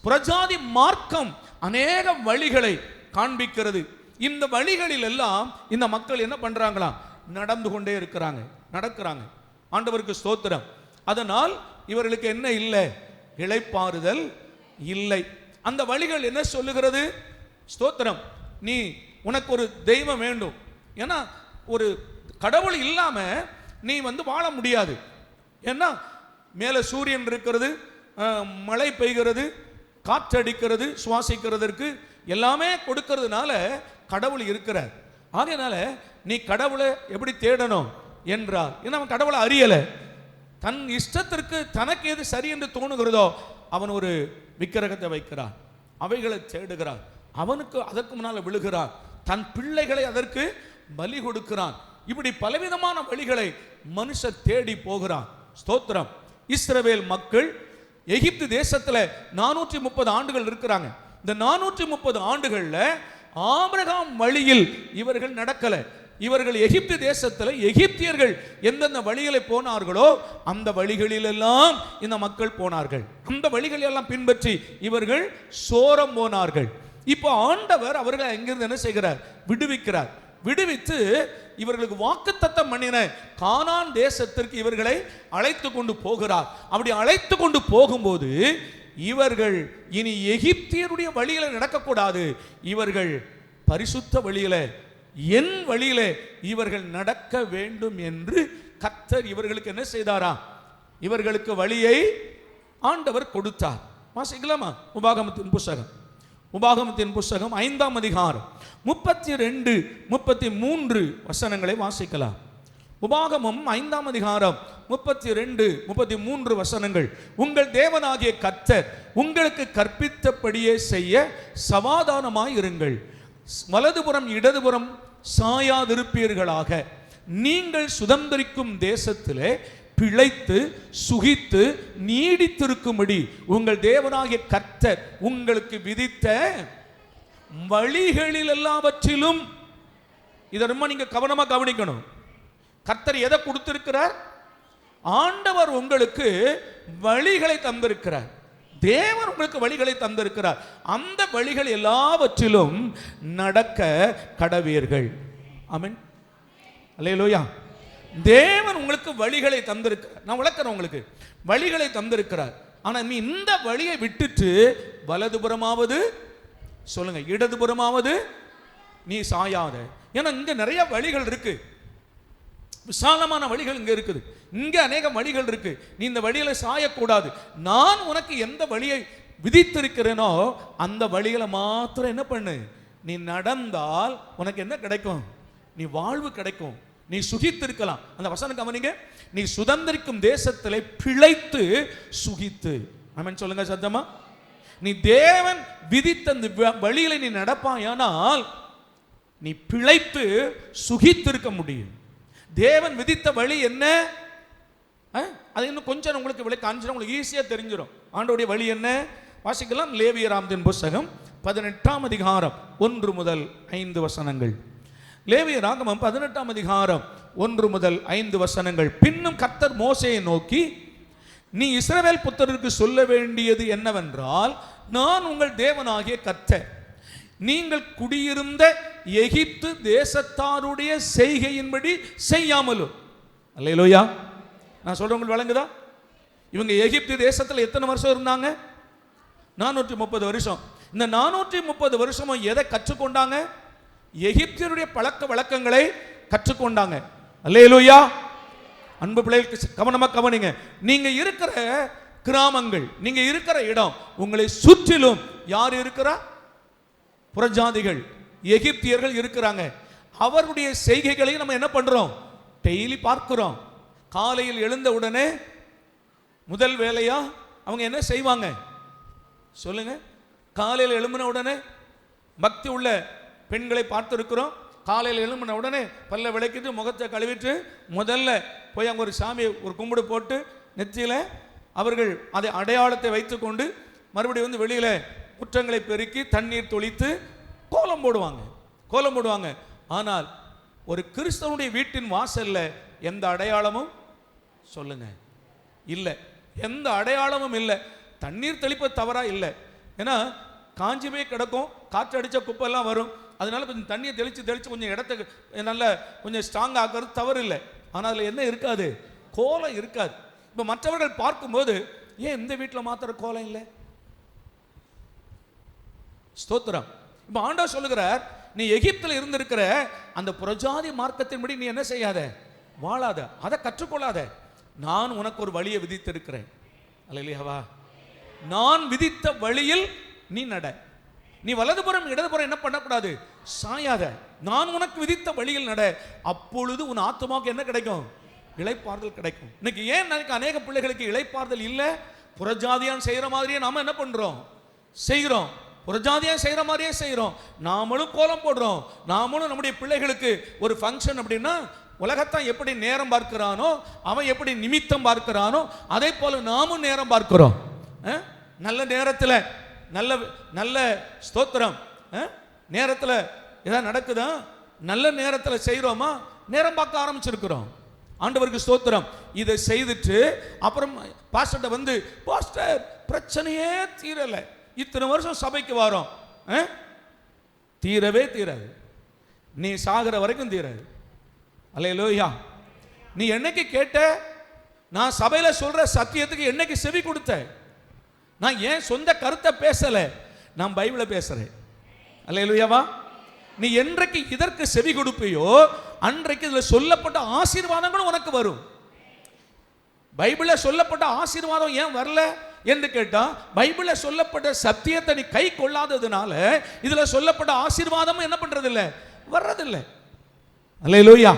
புறஜாதி மார்க்கம் அநேக வழிகளை காண்பிக்கிறது. இந்த வழிகளில் எல்லாம் இந்த மக்கள் என்ன பண்றாங்களா? நடந்து கொண்டே நடக்கிறாங்க. ஆண்டவருக்கு ஸ்தோத்திரம். அதனால் இவர்களுக்கு என்ன இல்லை? இளைப்பாறுதல் இல்லை. அந்த வழிகள் என்ன சொல்லுகிறது? ஸ்தோத்திரம். நீ உனக்கு ஒரு தெய்வம் வேண்டும். ஏன்னா ஒரு கடவுள் இல்லாம நீ வாழ முடியாது. ஏன்னா மேலே சூரியன் இருக்கிறது, மழை பெய்கிறது, காற்றடிக்கிறது, சுவாசிக்கிறதற்கு எல்லாமே கொடுக்கிறதுனால கடவுள் இருக்கிறார். ஆகையினால நீ கடவுளை எப்படி தேடணும் என்றால், ஏன்னா அவன் கடவுளை அறியல, தன் இஷ்டத்திற்கு தனக்கு எது சரி என்று தோணுகிறதோ அவன் ஒரு விக்கிரகத்தை வைக்கிறான், அவைகளை தேடுகிறான், அவனுக்கு அதற்கு முன்னால் விழுகிறான், தன் பிள்ளைகளை அதற்கு பலி கொடுக்கிறான். இப்படி பலவிதமான வழிகளை மனுஷன் தேடி போகிறான். ஸ்தோத்திரம். இஸ்ரவேல் மக்கள் எகிப்து தேசத்துல 430 ஆண்டுகள் இருக்கிறாங்க. இந்த 430 ஆண்டுகள்ல ஆபிரகாம் வழியில் இவர்கள் நடக்கல. இவர்கள் எகிப்து தேசத்துல எகிப்தியர்கள் எந்தெந்த வழிகளை போனார்களோ அந்த வழிகளிலெல்லாம் இந்த மக்கள் போனார்கள். அந்த வழிகளெல்லாம் பின்பற்றி இவர்கள் சோரம் போனார்கள். இப்போ ஆண்டவர் அவர்களை எங்கிருந்து என்ன செய்கிறார்? விடுவிக்கிறார். விடுவித்து இவர்களுக்கு வாக்குத்தத்தம் பண்ணின கானான் தேசத்திற்கு இவர்களை அழைத்து கொண்டு போகிறார். அப்படி அழைத்து கொண்டு போகும்போது இவர்கள் இனி எகிப்தியருடைய வழியில நடக்கக்கூடாது, இவர்கள் பரிசுத்த வழியில, என் வழியில இவர்கள் நடக்க வேண்டும் என்று கர்த்தர் இவர்களுக்கு என்ன செய்தாரா? இவர்களுக்கு வழியை ஆண்டவர் கொடுத்தார். வாசிக்கலாமா? உபாகமத்தின் புஸ்தகம், உபாகமத்தின் புஸ்தகம் 5ஆம் அதிகாரம் 32, 33 வசனங்களை வாசிக்கலாம். உபாகமம் 5ஆம் அதிகாரம் 32, 33 வசனங்கள். உங்கள் தேவனாகிய கர்த்தர் உங்களுக்கு கற்பித்தபடியே செய்ய சமாதானமாய் இருங்கள். வலதுபுறம் இடதுபுறம் சாயாதிருப்பீர்களாக. நீங்கள் சுதந்திரிக்கும் தேசத்திலே பிழைத்து சுகித்து நீடித்திருக்கும்படி உங்கள் தேவனாகிய கர்த்தர் உங்களுக்கு விதித்த வழிகளில் எல்லாவற்றிலும். இதை ரொம்ப நீங்க கவனமா கவனிக்கணும். கர்த்தர் எதை கொடுத்திருக்கிறார்? ஆண்டவர் உங்களுக்கு வழிகளை தந்திருக்கிறார். தேவன் உங்களுக்கு வழிகளை தந்திருக்கிறார். அந்த வழிகள் எல்லாவற்றிலும் நடக்க கடவீர்கள். ஆமென், அல்லேலூயா. தேவன் உங்களுக்கு வழிகளை தந்திருக்கிறார். நான் விளக்குறேன், உங்களுக்கு வழிகளை தந்திருக்கிறார். ஆனா நீ இந்த வழியை விட்டுட்டு வலதுபுறமாவது சொல்லுங்க, இடதுபுறமாவது நீ சாயாத. ஏன்னா இங்க நிறைய வழிகள் இருக்கு, விசாலமான வழிகள் இங்க இருக்குது. இங்க அநேக வழிகள் இருக்கு. நீ இந்த வழியில சாயக்கூடாது. நான் உனக்கு எந்த வழியை விதித்திருக்கிறேனோ அந்த வழிகளை மாத்திரம் என்ன பண்ணு, நீ நடந்தால் உனக்கு என்ன கிடைக்கும்? நீ வாழ்வு கிடைக்கும், நீ சுகித்திருக்கலாம். அந்த வசனம் கவனிங்க. நீ சுதந்திரிக்கும் தேசத்திலே பிழைத்து சுகித்து. ஆமென் சொல்லுங்க சத்தமா. நீ தேவன் விதித்த அந்த வழியில நீ நடப்பாயானால் நீ பிழைத்து சுகித்திருக்க முடியும். தேவன் விதித்த வழி என்ன? அது இன்னும் கொஞ்சம் உங்களுக்கு விளக்க காமிச்சிடும், உங்களுக்கு ஈஸியா தெரிஞ்சிடும். ஆண்டவருடைய வழி என்ன? வாசிக்கலாம். லேவியராகமத்தின் புஸ்தகம் 18ஆம் அதிகாரம் 1 முதல் 5 வசனங்கள். லேவியராகமம் 18ஆம் அதிகாரம் 1 முதல் 5 வசனங்கள். பின்னும் கர்த்தர் மோசேயை நோக்கி, நீ இஸ்ரவேல் புத்திரருக்கு சொல்ல வேண்டியது என்னவென்றால், நான் உங்கள் தேவனாகிய கர்த்தர். நீங்கள் குடியிருந்த எகிப்து தேசத்தாருடைய செய்கையின்படி செய்யாமலும். அல்லேலூயா. நான் சொல்றேன், உங்களுக்கு வழங்குதா? இவங்க எகிப்து தேசத்தில் எத்தனை வருஷம் இருந்தாங்க? 430 வருஷம். இந்த 430 வருஷமும் எதை கற்றுக்கொண்டாங்க? எகிப்தியருடைய பழக்க வழக்கங்களை கற்றுக்கொண்டாங்க. அல்லேலூயா. அன்பு பிள்ளைகளுக்கு கவனமா கவனிங்க. நீங்க இருக்கிற கிராமங்கள், நீங்க இருக்கிற இடம், உங்களை சுற்றிலும் யார் இருக்கிறா? புறஜாதிகள், எகிப்தியர்கள் இருக்கிறாங்க. அவருடைய செய்கைகளை நம்ம என்ன பண்றோம்? டெய்லி பார்க்கிறோம். காலையில் எழுந்த உடனே முதல் வேலையா அவங்க என்ன செய்வாங்க? சொல்லுங்க. காலையில் எழும்பின உடனே பக்தி உள்ள பெண்களை பார்த்திருக்கிறோம். காலையில் எழும்பின உடனே பல்ல விளக்கிட்டு முகத்தை கழுவிட்டு முதல்ல போய் அங்கே ஒரு சாமியை ஒரு கும்பிடு போட்டு நெற்றியில அவர்கள் அதை அடையாளத்தை வைத்துக்கொண்டு மறுபடியும் வந்து வெளியில குற்றங்களை பெருக்கி தண்ணீர் தொளித்து கோலம் போடுவாங்க, கோலம் போடுவாங்க. ஆனால் ஒரு கிறிஸ்தவனுடைய வீட்டின் வாசல்ல எந்த அடையாளமும் சொல்லுங்க இல்லை, எந்த அடையாளமும் இல்லை. தண்ணீர் தெளிப்பது தவறா இல்லை, ஏன்னா காஞ்சி போய் கிடக்கும், காற்று அடிச்ச குப்பெல்லாம் வரும். அதனால கொஞ்சம் தண்ணியை தெளித்து கொஞ்சம் இடத்துக்கு நல்ல கொஞ்சம் ஸ்ட்ராங் ஆகிறது தவறு இல்லை. ஆனால் அதில் என்ன இருக்காது? கோலம் இருக்காது. இப்போ மற்றவர்கள் பார்க்கும்போது ஏன் இந்த வீட்டில் மாத்திர கோலம் இல்லை? ஸ்தோத்திரம். இப்போ ஆண்டவர் சொல்லுகிறார், நீ எகிப்தில் இருந்திருக்கிற அந்த புறஜாதி மார்க்கத்தின்படி நீ என்ன செய்யாத? வாழாத, அதை கற்றுக்கொள்ளாத. நான் உனக்கு ஒரு வழியை விதித்திருக்கிறேன். அல்லேலூயாவா. நான் விதித்த வழியில் நீ நட. நீ வலதுபுறம் இடதுபுறம் என்ன பண்ணக்கூடாது? சாயாத. நான் உனக்கு விதித்த வழியில் நட. அப்பொழுது உன் ஆத்துமாவுக்கு என்ன கிடைக்கும்? இளைப்பாறுதல் கிடைக்கும். இன்னைக்கு ஏன் அநேக பிள்ளைகளுக்கு இளைப்பாறுதல் இல்லை? புறஜாதியான் செய்யற மாதிரியே நாம என்ன பண்றோம்? செய்கிறோம். புறஜாதியா செய்யற மாதிரியே செய்கிறோம். நாமளும் கோலம் போடுறோம். நாமளும் நம்முடைய பிள்ளைகளுக்கு ஒரு ஃபங்க்ஷன் அப்படின்னா உலகத்தான் எப்படி நேரம் பார்க்கிறானோ, அவன் எப்படி நிமித்தம் பார்க்கிறானோ, அதே போல நாமும் நேரம் பார்க்கிறோம். நல்ல நேரத்தில் நல்ல நல்ல ஸ்தோத்திரம் நேரத்தில் ஏதாவது நடக்குதா? நல்ல நேரத்தில் செய்கிறோமா? நேரம் பார்க்க ஆரம்பிச்சிருக்கிறோம். ஆண்டவருக்கு ஸ்தோத்திரம். இதை செய்துட்டு அப்புறம் பாஸ்டர்கிட்ட வந்து, பாஸ்டர் பிரச்சனையே தீரலை, இத்தனை வருஷம் சபைக்கு வரோம், தீரவே தீராது. நீ சாகிற வரைக்கும் தீராது. அல்லேலூயா. நீ என்னைக்கு கேட்ட? நான் சபையில் சொல்ற சத்தியத்துக்கு என்னைக்கு செவி கொடுத்த? நான் ஏன் சொந்த கருத்தை பேசல, நான் பைபிளை பேசுறேன். அல்லேலூயாவா. நீ என்றைக்கு இதற்கு செவி கொடுப்பியோ அன்றைக்கு இதில் சொல்லப்பட்ட ஆசீர்வாதங்களும் உனக்கு வரும். பைபிளில் சொல்லப்பட்ட ஆசீர்வாதம் ஏன் வரல என்று கேட்டா, பைபிளில் சொல்லப்பட்ட சத்தியத்தை நீ கை கொள்ளாததுனால இதுல சொல்லப்பட்ட ஆசீர்வாதமும் என்ன பண்றதில்லை, வர்றதில்லை. அல்லேலூயா,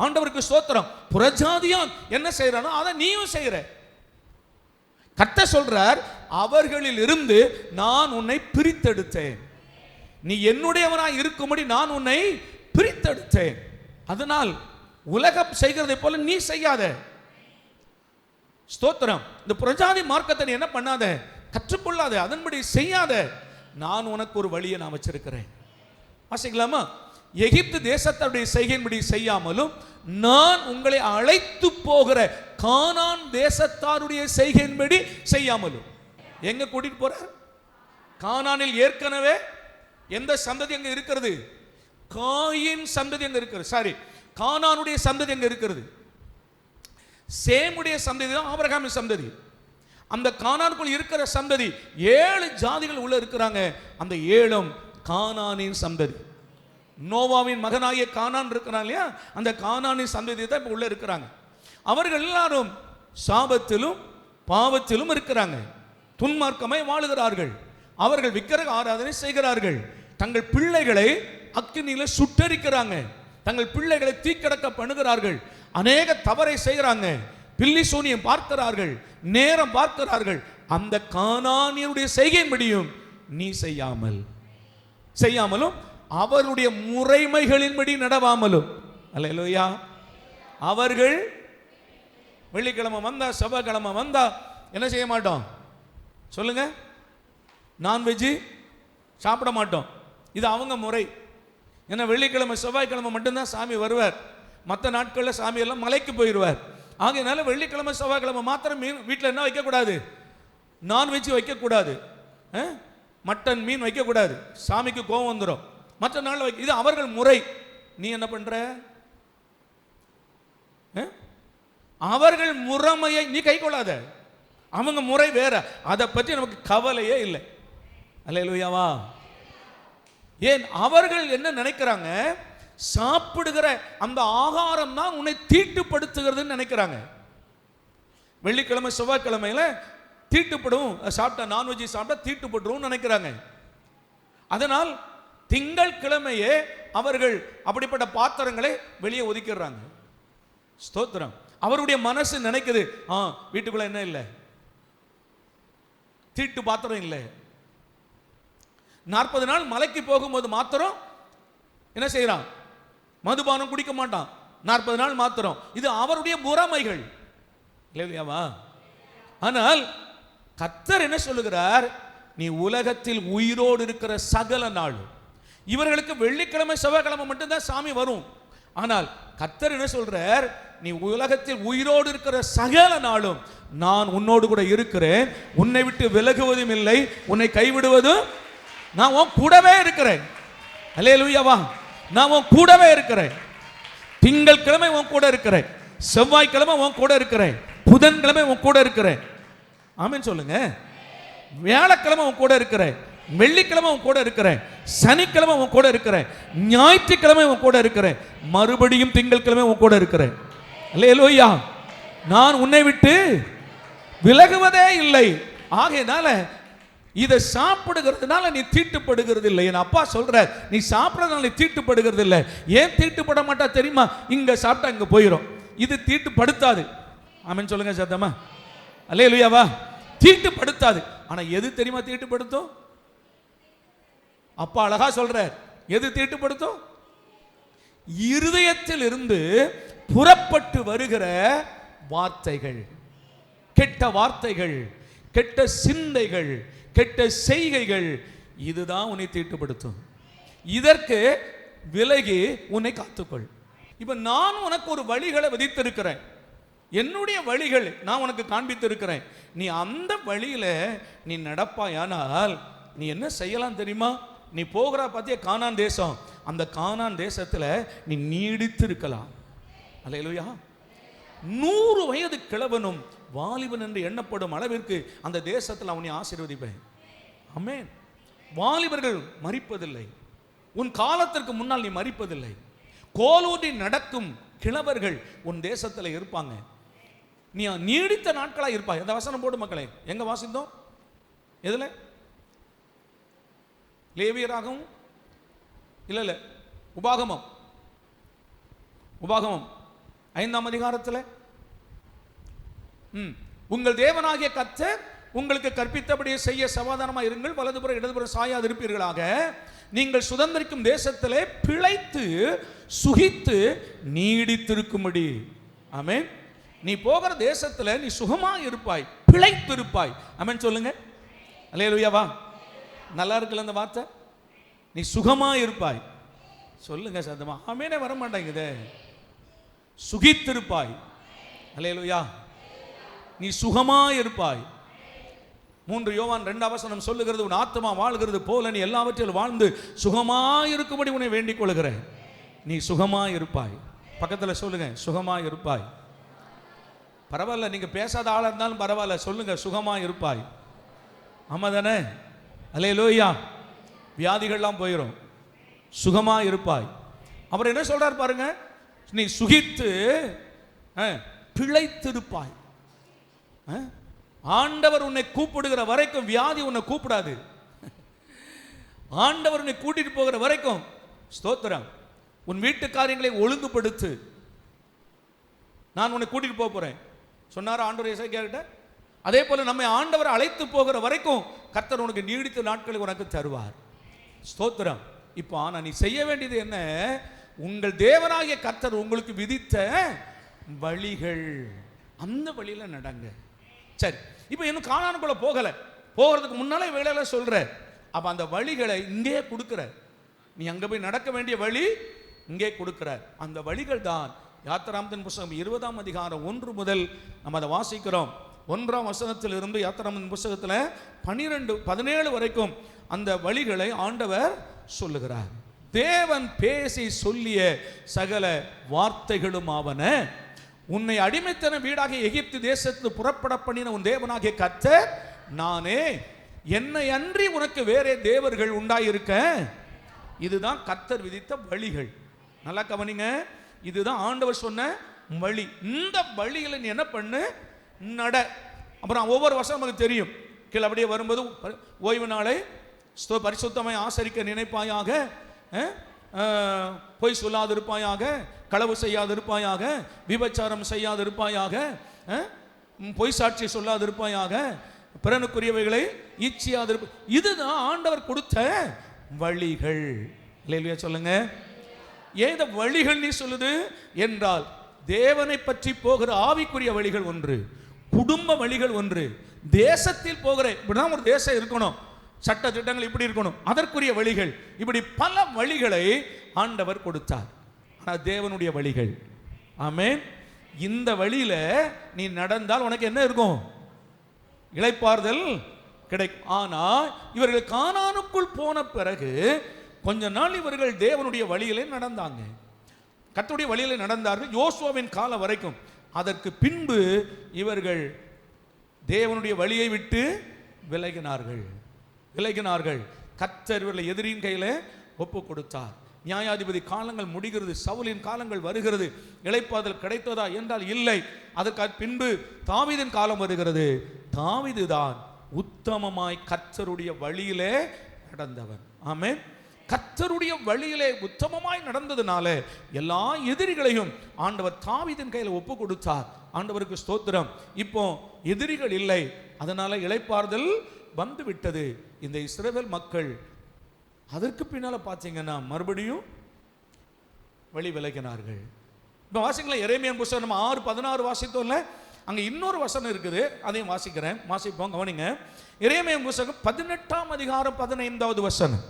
ஆண்டவருக்கு ஸ்தோத்திரம். புறஜாதியான் என்ன செய்யறானோ அதை நீயும் செய்யற. கர்த்தர் சொல்றார், அவர்களில் இருந்து நான் உன்னை பிரித்தெடுத்தேன், நீ என்னுடையவனாய் இருக்கும்படி நான் உன்னை பிரித்தெடுத்தேன். அதனால் உலகம் செய்கிறதை போல நீ செய்யாத. ஸ்தோத்திரம். இந்த புறஜாதி மார்க்கத்தை நீ என்ன பண்ணாத, கற்றுக்கொள்ளாத, அதன்படி செய்யாத. நான் உனக்கு ஒரு வழியை நான் வச்சிருக்கிறேன். வாசிக்கலாமா? எகிப்து தேசத்துடைய செய்கையின்படி செய்யாமலும் நான் உங்களை அழைத்து போகிற கானான் தேசத்தாருடைய செய்கையின்படி செய்யாமலும். எங்க கூட்டிட்டு போறார்? கானானில் ஏற்கனவே எந்த சந்ததி அங்க இருக்கிறது? காயின் சந்ததி அங்க இருக்கிறது. சாரி, கானானுடைய சந்ததி அங்க இருக்கிறது. சேமுடைய சந்ததி தான் ஆபிரகாமின் சந்ததி. அந்த கானானுக்குள் இருக்கிற சந்ததி 7 ஜாதிகள் உள்ள இருக்கிறாங்க. அந்த 7 கானானின் சந்ததி. நோவாவின் மகனாகிய கானான் இருக்கிறாங்க இல்லையா, அந்த கானானின் சந்ததி தான் இப்போ உள்ள இருக்கிறாங்க. அவர்கள் எல்லாரும் சாபத்திலும் பாவத்திலும் இருக்கிறாங்க, துன்மார்க்கமாய் வாழுகிறார்கள். அவர்கள் விக்கிரக ஆராதனை செய்கிறார்கள். தங்கள் பிள்ளைகளை அக்கினியில சுட்டரிக்கிறாங்க. தங்கள் பிள்ளைகளை தீக்கடக்க பண்ணுகிறார்கள். அநேக தவறை செய்கிறாங்க. பில்லி சூனியம் பார்க்கிறார்கள், நேரம் பார்க்கிறார்கள். அந்த கானானியருடைய செய்கையின்படியும் நீ செய்யாமலும் அவருடைய முறைமைகளின்படி நடவாமலும். அல்லேலூயா. அவர்கள் வெள்ளிக்கிழமை வந்தா, செவ்வாய்க்கிழமை வந்தா என்ன செய்ய மாட்டோம் சொல்லுங்க? நான்வெஜ் சாப்பிட மாட்டோம். இது அவங்க முறை. ஏன்னா வெள்ளிக்கிழமை செவ்வாய்க்கிழமை மட்டும்தான் சாமி வருவார். மற்ற நாட்களில் சாமி எல்லாம் மலைக்கு போயிடுவார். ஆகையினால வெள்ளிக்கிழமை செவ்வாய்க்கிழமை மாத்திரம் மீன் வீட்டில் என்ன வைக்கக்கூடாது, நான்வெஜ் வைக்கக்கூடாது, மட்டன் மீன் வைக்கக்கூடாது, சாமிக்கு கோபம் வந்துடும். மற்ற நாள் வைக்க, இது அவர்கள் முறை. நீ என்ன பண்ற? அவர்கள் முறைமையை நீ கை கொள்ளாத. அவங்க முறை வேற, அதை பற்றி நமக்கு கவலையே இல்லை. அல்லேலூயாவா. ஏன் அவர்கள் என்ன நினைக்கிறாங்க, சாப்பிடுகிற அந்த ஆகாரம் தான் உன்னை தீட்டுப்படுத்துகிறதுன்னு நினைக்கிறாங்க. வெள்ளிக்கிழமை செவ்வாய்க்கிழமையில தீட்டுப்படும், சாப்பிட்டா நான்வெஜ் சாப்பிட்டா தீட்டுப்பட்டுரும் நினைக்கிறாங்க. அதனால் திங்கள் கிழமையே அவர்கள் அப்படிப்பட்ட பாத்திரங்களை வெளியே ஒதுக்கிடுறாங்க. ஸ்தோத்திரம். அவருடைய மனசு நினைக்குது, வீட்டுக்குள்ள என்ன இல்லை, தீட்டு பாத்திரம் இல்லை. 40 நாள் மலைக்கு போகும்போது மாத்திரம் என்ன செய்யறான், மதுபானம் குடிக்க மாட்டான். 40 நாள் மாத்திரம். இது அவருடைய முறைமைகள் இல்லையாவா? ஆனால் கர்த்தர் என்ன சொல்லுகிறார், நீ உலகத்தில் உயிரோடு இருக்கிற சகல நாள். இவர்களுக்கு வெள்ளிக்கிழமை செவ்வாய்க்கிழமை மட்டும்தான் சாமி வரும். ஆனால் கர்த்தர் என்ன சொல்றார், நீ உலகத்தில் உயிரோடு இருக்கிற சகல நாளும் நான் உன்னோடு கூட இருக்கிறேன், உன்னை விட்டு விலகுவதும் இல்லை, உன்னை கைவிடுவதும், நான் உன் கூடவே இருக்கிறேன். அல்லேலூயாவா. நான் உன் கூடவே இருக்கிறேன். திங்கள் கிழமை உன் கூட இருக்கிறேன், செவ்வாய்க்கிழமை உன் கூட இருக்கிறேன், புதன்கிழமை உன் கூட இருக்கிறேன். ஆமென் சொல்லுங்க. வியாழக்கிழமை உன் கூட இருக்கிறேன், வெள்ளிக்கிழமை உன் கூட இருக்கிறேன், சனிக்கிழமை உன் கூட இருக்கிறேன், ஞாயிற்றுக்கிழமை உன் கூட இருக்கிறேன், மறுபடியும் திங்கள் கிழமை உன் கூட இருக்கிறேன். அல்லேலூயா. நான் உன்னை விட்டு விலகுவதே இல்லை. ஆகையினால இதை சாப்பிடுகிறதுனால நீ தீட்டுப்படுகிறது இல்லை. என் அப்பா சொல்ற, நீ சாப்பிடுறதுனால நீ தீட்டுப்படுகிறது இல்லை. ஏன் தீட்டுப்பட மாட்டா தெரியுமா? இங்க சாப்பிட்டா இங்க போயிடும். இது தீட்டுப்படுத்தாது. ஆமென் சொல்லுங்க சத்தமா. அல்லேலூயாவா. தீட்டுப்படுத்தாது. ஆனா எது தெரியுமா தீட்டுப்படுத்தும்? அப்பா அழகா சொல்ற, எது தீட்டுப்படுத்தும்? இருதயத்தில் இருந்து புறப்பட்டு வருகிற வார்த்தைகள், கெட்ட வார்த்தைகள், கெட்ட சிந்தைகள், கெட்ட செய்கைகள், இதுதான் உன்னை தீட்டுப்படுத்தும். இதற்கு விலகி உன்னை காத்துக்கொள். இப்ப நான் உனக்கு ஒரு வழிகளை விதித்திருக்கிறேன், என்னுடைய வழிகள் நான் உனக்கு காண்பித்திருக்கிறேன். நீ அந்த வழியில நீ நடப்பாயானால் நீ என்ன செய்யலாம் தெரியுமா? நீ போகிற பார்த்தியா கானான் தேசம், அந்த கானான் தேசத்துல நீ நீடித்து இருக்கலாம். அல்லேலூயா. 100 வயது கிழவனும் வாலிபன் என்று எண்ணப்படும் அளவிற்கு அந்த தேசத்தில் அவனை ஆசீர்வதிப்பேன். ஆமென். வாலிபர்கள் மரிப்பதில்லை, உன் காலத்திற்கு முன்னால் நீ மரிப்பதில்லை. கோலூன்றி நடக்கும் கிழவர்கள் உன் தேசத்தில் இருப்பாங்க. நீ நீடித்த நாட்களா இருப்பாய். அந்த வசனம் போடு மக்களே. எங்க வாசித்தோம்? எதுல? லேவியராகவும் இல்ல உபாகமம் 5ஆம் அதிகாரத்தில் உங்கள் தேவனாகிய கர்த்தர் உங்களுக்கு கற்பித்தபடியே செய்ய சமாதானமாக இருங்கள், வலதுபுறம் இடதுபுறம் சாயாது இருப்பீர்களாக, நீங்கள் சுதந்திரிக்கும் தேசத்திலே பிழைத்து சுகித்து நீடித்திருக்கும்படி. ஆமென். நீ போகிற தேசத்துல நீ சுகமா இருப்பாய், பிழைத்து இருப்பாய். ஆமென் சொல்லுங்க. அல்லேலூயாவா. நல்லா இருக்குல்ல அந்த வார்த்தை? நீ சுகமா இருப்பாய். சொல்லுங்க சத்தமா. ஆமெனே வர மாட்டேங்குதே. சுகித்திருப்பாய். அல்லேலூயா. நீ சுகமா இருப்பாய். 3 யோவான் 2ஆம் வசனம் சொல்லுகிறது, உன் ஆத்மா வாழ்கிறது போல நீ எல்லாவற்றிலும் வாழ்ந்து சுகமா இருக்கும்படி உன்னை வேண்டிக் கொள்கிறேன். நீ சுகமா இருப்பாய். பக்கத்துல சொல்லுங்க, சுகமா இருப்பாய். பரவாயில்ல, நீங்க பேசாத ஆளா இருந்தாலும் பரவாயில்ல, சொல்லுங்க சுகமா இருப்பாய். ஆமா தானே? அல்லேலூயா. வியாதிகள்லாம் போயிடும். சுகமா இருப்பாய். அவர் என்ன சொல்றார் பாருங்க, நீ சுகித்து பிழைத்திருப்பாய். ஆண்டவர் உன்னை கூப்பிடுகிற வரைக்கும் வியாதி உன்னை கூப்பிடாது. ஆண்டவர் உன்னை கூட்டிட்டு போகிற வரைக்கும் ஸ்தோத்திரம். உன் வீட்டு காரியங்களை ஒழுங்குபடுத்து, நான் உன்னை கூட்டிட்டு போறேன் சொன்னார் ஆண்டவர் எசேக்கியாவிட்ட. அதே போல நம்மை ஆண்டவர் அழைத்து போகிற வரைக்கும் கர்த்தர் உனக்கு நீடித்த நாட்களை உனக்கு தருவார். ஸ்தோத்திரம். இப்போ ஆனா நீ செய்ய வேண்டியது என்ன? உங்கள் தேவனாகிய கர்த்தர் உங்களுக்கு விதித்த வழிகள், அந்த வழியில நடங்க. சரி, இப்போ இன்னும் கானானுக்குள்ள போகிறதுக்கு முன்னாலே வேலையில சொல்ற. அப்ப அந்த வழிகளை இங்கே கொடுக்கிற. நீ அங்க போய் நடக்க வேண்டிய வழி இங்கே கொடுக்கிற. அந்த வழிகள் தான் யாத்திராமத்தின் புஸ்தகம் 20ஆம் அதிகாரம் 1 முதல் நம்ம அதை வாசிக்கிறோம். 1ஆம் வசனத்தில் இருந்து யாத்திராமத்தின் புஸ்தகத்தில் 12-17 வரைக்கும் அந்த வழிகளை ஆண்டவர் சொல்லுகிறார். தேவன் பேசி சொல்லிய சகல வார்த்தைகளும் ஆவன, உன்னை அடிமைத்தன வீடாக எகிப்து தேசத்து புறப்பட பண்ணின உன் தேவனாகிய கர்த்தர் நானே, என்னை அன்றி உனக்கு வேறே தேவர்கள் உண்டாயிருக்க. இதுதான் கர்த்தர் விதித்த வழிகள். நல்லா கவனிங்க. இதுதான் ஆண்டவர் சொன்ன வழி. இந்த வழியில் நீ என்ன பண்ணு? நட. அப்புறம் ஒவ்வொரு வருஷம் நமக்கு தெரியும். கீழே அப்படியே வரும்போது ஓய்வு நாளை பரிசுத்தமாய் ஆசரிக்க நினைப்பாயாக, பொய் சொல்லாதிருப்பாயாக, களவு செய்யாதிருப்பாயாக, விபச்சாரம் செய்யாதிருப்பாயாக, பொய் சாட்சி சொல்லாதிருப்பாயாக, பிறனுக்குரியவைகளை ஈச்சியாதிருப்ப. இதுதான் ஆண்டவர் கொடுத்த வழிகள். இல்லையா? சொல்லுங்க. ஏன் இந்த வழிகள் நீ சொல்லுது என்றால், தேவனை பற்றி போகிற ஆவிக்குரிய வழிகள் ஒன்று, குடும்ப வழிகள் ஒன்று, தேசத்தில் போகிற இப்படிதான் ஒரு தேசம் இருக்கணும், சட்ட திட்டங்கள் இப்படி இருக்கணும், அதற்குரிய வழிகள், இப்படி பல வழிகளை ஆண்டவர் கொடுத்தார். ஆனால் தேவனுடைய வழிகள். ஆமென். இந்த வழியில நீ நடந்தால் உனக்கு என்ன இருக்கும்? இளைப்பாறுதல் கிடைக்கும். ஆனால் இவர்கள் கானானுக்குள் போன பிறகு கொஞ்ச நாள் இவர்கள் தேவனுடைய வழியிலே நடந்தாங்க, கர்த்தருடைய வழியிலே நடந்தார்கள் யோசுவாவின் காலம் வரைக்கும். அதற்கு பின்பு இவர்கள் தேவனுடைய வழியை விட்டு விலகினார்கள். கர்த்தர் இவர்களை எதிரியின் கையில ஒப்பு கொடுத்தார். நியாயாதிபதி காலங்கள் முடிகிறது, சவுலின் காலங்கள் வருகிறது. இளைப்பாறுதல் கிடைத்ததா என்றால் இல்லை. அதற்கு பின்பு தாவீதின் காலம் வருகிறது. தாவீது தான் உத்தமமாய் கர்த்தருடைய வழியிலே நடந்தவன். ஆமென். கர்த்தருடைய வழியிலே உத்தமமாய் நடந்ததுனால எல்லா எதிரிகளையும் ஆண்டவர் தாவீதின் கையில ஒப்பு கொடுத்தார். ஆண்டவருக்கு ஸ்தோத்திரம். இப்போ எதிரிகள் இல்லை, அதனால இளைப்பாறுதல் வந்து விட்டது. இந்த இஸ்ரவேல் மக்கள் அதற்கு பின்னால பார்த்தீங்கன்னா மறுபடியும் வழி விலகினார்கள். இப்போ வாசிக்கலாம். எரேமியாவின் புத்தகம் 6:16 வாசித்தோம்ல, அங்க இன்னொரு வசனம் இருக்குது, அதையும் வாசிக்கிறேன். வாசிப்போம், கவனிங்க. எரேமியாவின் புத்தகம் 18ஆம் அதிகாரம் 15வது வசனம்.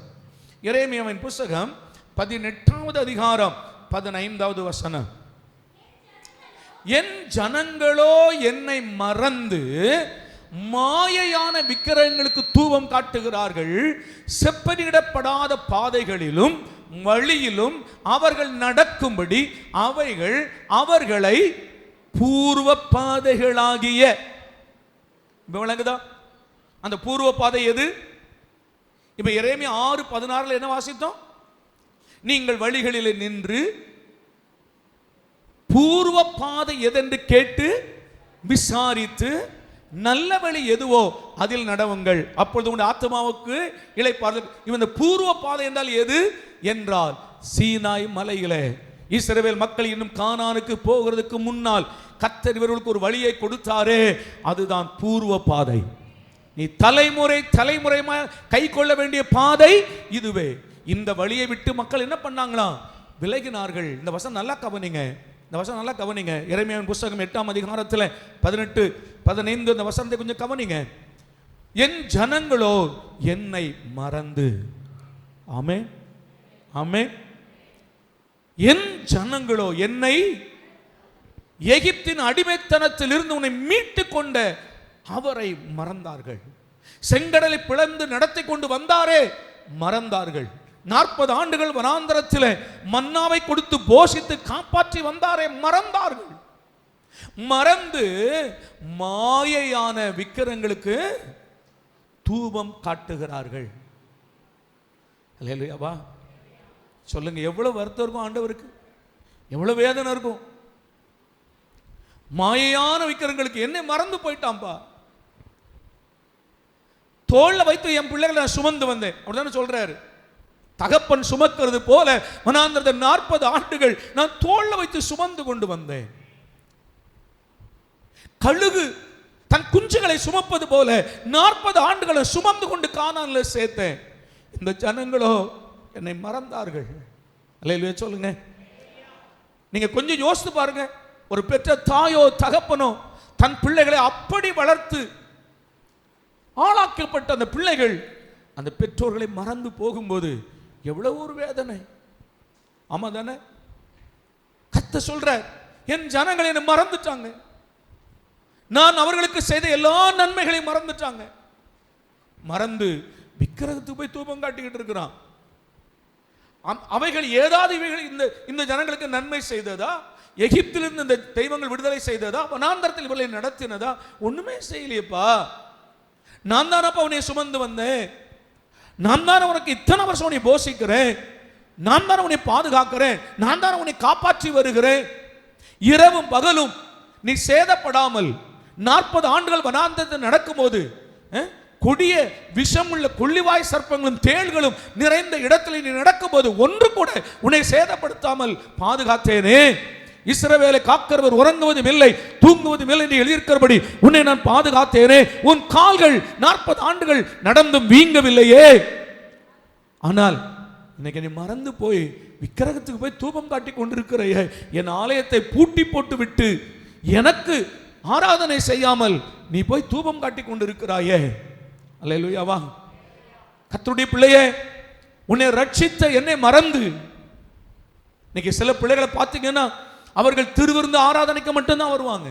எரேமியாவின் புத்தகம் 18வது அதிகாரம் 15வது வசனம். என் ஜனங்களோ என்னை மறந்து மாயையான விக்கிரகங்களுக்கு தூபம் காட்டுகிறார்கள், செப்பனிடப்படாத பாதைகளிலும் வழியிலும் அவர்கள் நடக்கும்படி அவைகள் அவர்களை பூர்வ பாதைகளாகிய. விளங்குதா? அந்த பூர்வ பாதை எது? இப்ப எரேமியா 6:16 என்ன வாசித்தோம்? நீங்கள் வழிகளிலே நின்று பூர்வ பாதை எதென்று கேட்டு விசாரித்து நல்ல வழி எதுவோ அதில் நடவுங்கள், அப்பொழுது உங்கள் ஆத்மாவுக்கு இளைப்பாறுதல். இந்த பூர்வ பாதை என்றால் எது என்றால், சீனாய் மலையிலே இஸ்ரவேல் மக்கள் இன்னும் கானானுக்கு போகிறதுக்கு முன்னால் கர்த்தர் இவர்களுக்கு ஒரு வழியை கொடுத்தாரே, அதுதான் பூர்வ பாதை. நீ தலைமுறை கை கொள்ள வேண்டிய பாதை இதுவே. இந்த வழியை விட்டு மக்கள் என்ன பண்ணாங்களாம்? விலகினார்கள். இந்த வசனம் நல்லா கவனிங்க, இந்த வசனம் நல்லா கவனிங்க. எரேமியாவின் புத்தகம் 8ஆம் அதிகாரத்தில் 18, 15 இந்த வசனத்தை கொஞ்சம் கவனிங்க. என் ஜனங்களோ என்னை மறந்து, ஆமென் ஆமென், என் ஜனங்களோ என்னை எகிப்தின் அடிமைத்தனத்தில் இருந்து உன்னை மீட்டு கொண்ட அவரை மறந்தார்கள். செங்கடலை பிளந்து நடத்தி கொண்டு வந்தாரே, மறந்தார்கள். 40 ஆண்டுகள் வனாந்தரத்தில் மன்னாவை கொடுத்து போஷித்து காப்பாற்றி வந்தாரே, மறந்தார்கள். மறந்து மாயையான விக்கிரங்களுக்கு தூபம் காட்டுகிறார்கள். அல்லேலூயாவா சொல்லுங்க. எவ்வளவு வருத்தம் இருக்கும் ஆண்டவருக்கு, எவ்வளவு வேதனை இருக்கும். மாயையான விக்கிரங்களுக்கு என்னை மறந்து போயிட்டான்பா. தோல்ல வைத்து என் பிள்ளைகளை நான் சுமந்து வந்தேன், அப்படிதானே சொல்றாரு. தகப்பன் சுமக்கிறது போல வனாந்தரத்தை 40 ஆண்டுகள் நான் தோல்ல வைத்து சுமந்து கொண்டு வந்தேன். கழுகு தன் குஞ்சுகளை சுமப்பது போல 40 ஆண்டுகளை சுமந்து கொண்டு கானான்ல சேர்த்தேன். இந்த ஜனங்களோ என்னை மறந்தார்கள். அல்லேலூயா சொல்லுங்க. நீங்க கொஞ்சம் யோசித்து பாருங்க. ஒரு பெற்ற தாயோ தகப்பனோ தன் பிள்ளைகளை அப்படி வளர்த்து ஆளாக்கப்பட்ட அந்த பிள்ளைகள் அந்த பெற்றோர்களை மறந்து போகும்போது எவ்வளவு ஒரு வேதனை. ஆமா தானே? கர்த்தர் சொல்றார், என் ஜனங்கள் என்னை மறந்துட்டாங்க, நான் அவர்களுக்கு செய்த எல்லா நன்மைகளையும் மறந்துட்டாங்க. மறந்து விக்கிரகத்துக்கு போய் தூபம் காட்டிக்கிட்டு இருக்கிறான். அவைகள் ஏதாவது இவைகள் இந்த ஜனங்களுக்கு நன்மை செய்ததா? எகிப்திலிருந்து இந்த தெய்வங்கள் விடுதலை செய்ததா? வனாந்தரத்தில் இவர்களை நடத்தினதா? ஒண்ணுமே செய்யலையப்பா. நான் தானப்பா உன்னை சுமந்து வந்தேன், நான் தானே உனக்கு இத்தனை வருஷம் உன்னை போஷிக்கிறேன், நான் தானே உன்னை பாதுகாக்கிறேன், நான் தானே உன்னை காப்பாற்றி வருகிறேன். இரவும் பகலும் நீ சேதப்படாமல் 40 ஆண்டுகள் வனாந்தரத்தில் நடக்கும்போது கொடிய விஷமுள்ள கொள்ளிவாய் சர்ப்பங்களும் தேள்களும் நிறைந்த இடத்தில் நீ நடக்கும்போது ஒன்று கூட உன்னை சேதப்படுத்தாமல் பாதுகாத்தேனே. இஸ்ரவேலை காக்கிறவர் உறங்குவதும் இல்லை தூங்குவதும் இல்லை என்று எழுதியிருக்கிறபடி உன்னை நான் பாதுகாத்தேனே. உன் கால்கள் 40 ஆண்டுகள் நடந்தும் வீங்கவில்லையே. ஆனால் இன்னைக்கு நீ மறந்து போய் விக்கிரகத்துக்கு போய் தூபம் காட்டி கொண்டிருக்கிறையே, என் ஆலயத்தை பூட்டி போட்டு விட்டு எனக்கு ஆராதனை செய்யாமல் நீ போய் தூபம் காட்டி கொண்டிருக்கிறாயே. அல்லேலூயாவா. கர்த்தருடைய பிள்ளையே, உன்னை ரட்சித்த என்னை மறந்து. இன்னைக்கு சில பிள்ளைகளை பார்த்தீங்கன்னா அவர்கள் திருவிருந்து ஆராதனைக்கு மட்டும்தான் வருவாங்க.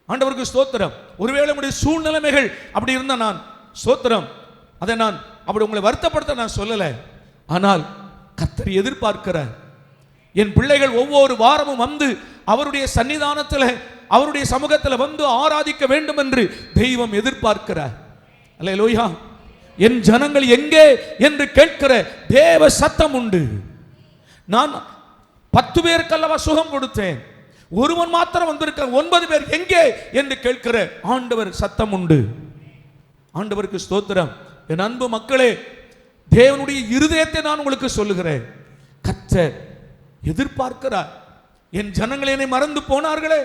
ஆண்டவருக்கு ஸ்தோத்திரம். ஒருவேளை உங்களுடைய சூழ்நிலைமைகள் அப்படி இருந்தா நான் ஸ்தோத்திரம், அதை நான் அப்படி உங்களை வருத்தப்படுத்த நான் சொல்லலை. ஆனால் கர்த்தர் எதிர்பார்க்கிறார், என் பிள்ளைகள் ஒவ்வொரு வாரமும் வந்து அவருடைய சன்னிதானத்தில் அவருடைய சமூகத்தில் வந்து ஆராதிக்க வேண்டும் என்று தெய்வம் எதிர்பார்க்கிறார். அல்லேலூயா. என் ஜனங்கள் எங்கே என்று கேட்கிற தேவ சத்தம் உண்டு. நான் 10 பேருக்கு அல்லவா சுகம் கொடுத்தேன், ஒருவன் மாத்திரம் வந்திருக்க 9 பேர் எங்கே என்று கேட்கிற ஆண்டவர் சத்தம் உண்டு. ஆண்டவருக்கு ஸ்தோத்திரம். என் அன்பு மக்களே, தேவனுடைய இருதயத்தை நான் உங்களுக்கு சொல்லுகிறேன். கர்த்தர் எதிர்பார்க்கிறார். என் ஜனங்கள் என்னை மறந்து போனார்களே,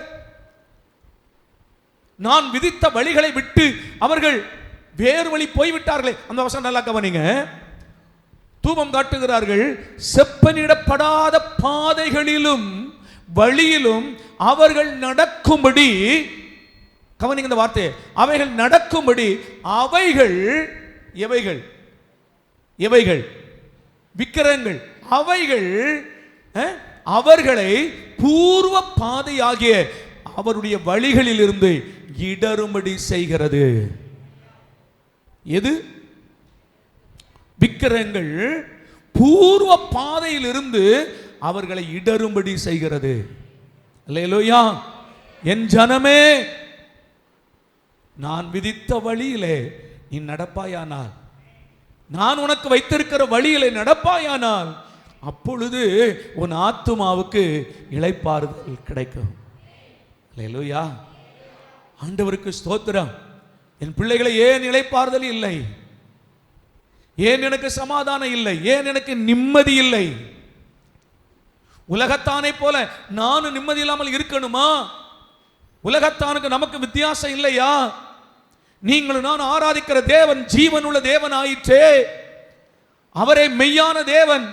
நான் விதித்த வழிகளை விட்டு அவர்கள் வேறு வழி போய்விட்டார்களே. அந்த வசனம் நல்லா கவனிங்க. தூபம் காட்டுகிறார்கள், செப்பனிடப்படாத பாதைகளிலும் வழியிலும் அவர்கள் நடக்கும்படி. கவனிங்க இந்த வார்த்தை, அவைகள் நடக்கும்படி. அவைகள் எவைகள்? எவைகள்? விக்கிரகங்கள். அவைகள் அவர்களை பூர்வ பாதையாகிய அவருடைய வழிகளில் இருந்து இடரும்படி செய்கிறது. எது? விக்கிரகங்கள் பூர்வ பாதையில் இருந்து அவர்களை இடரும்படி செய்கிறது. அல்லேலூயா. என் ஜனமே, நான் விதித்த வழியிலே நீ நடப்பாயானால், நான் உனக்கு வைத்திருக்கிற வழியிலே நடப்பாயானால் அப்பொழுது உன் ஆத்துமாவுக்கு இளைப்பாறுதல் கிடைக்கும். அல்லேலூயா. ஆண்டவருக்கு ஸ்தோத்திரம். என் பிள்ளைகளை, ஏன் இளைப்பாறுதல் இல்லை? ஏன் எனக்கு சமாதானம் இல்லை? ஏன் எனக்கு நிம்மதி இல்லை? உலகத்தானை போல நானும் நிம்மதி இல்லாமல் இருக்கணுமா? உலகத்தானுக்கு நமக்கு வித்தியாசம் இல்லையா? நீங்களும் நான் ஆராதிக்கிற தேவன் ஜீவன் உள்ள தேவன் ஆயிற்றே. அவரே மெய்யான தேவன்.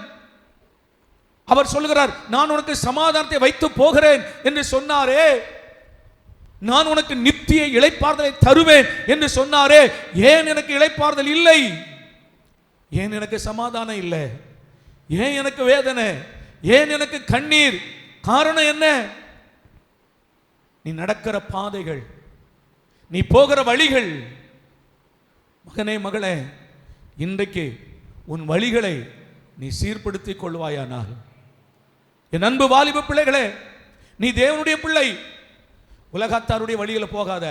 அவர் சொல்கிறார், நான் உனக்கு சமாதானத்தை வைத்து போகிறேன் என்று சொன்னாரே. நான் உனக்கு நித்திய இளைப்பாறுதலை தருவேன் என்று சொன்னாரே. ஏன் எனக்கு இளைப்பாறுதல் இல்லை? ஏன் எனக்கு சமாதானம் இல்லை? ஏன் எனக்கு வேதனை? ஏன் எனக்கு கண்ணீர்? காரணம் என்ன? நீ நடக்கிற பாதைகள், நீ போகிற வழிகள். மகனே, மகளே, இன்றைக்கு உன் வழிகளை நீ சீர்படுத்திக் கொள்வாயானால், என் அன்பு வாலிப பிள்ளைகளே, நீ தேவனுடைய பிள்ளை. உலகத்தாருடைய வழியில் போகாத.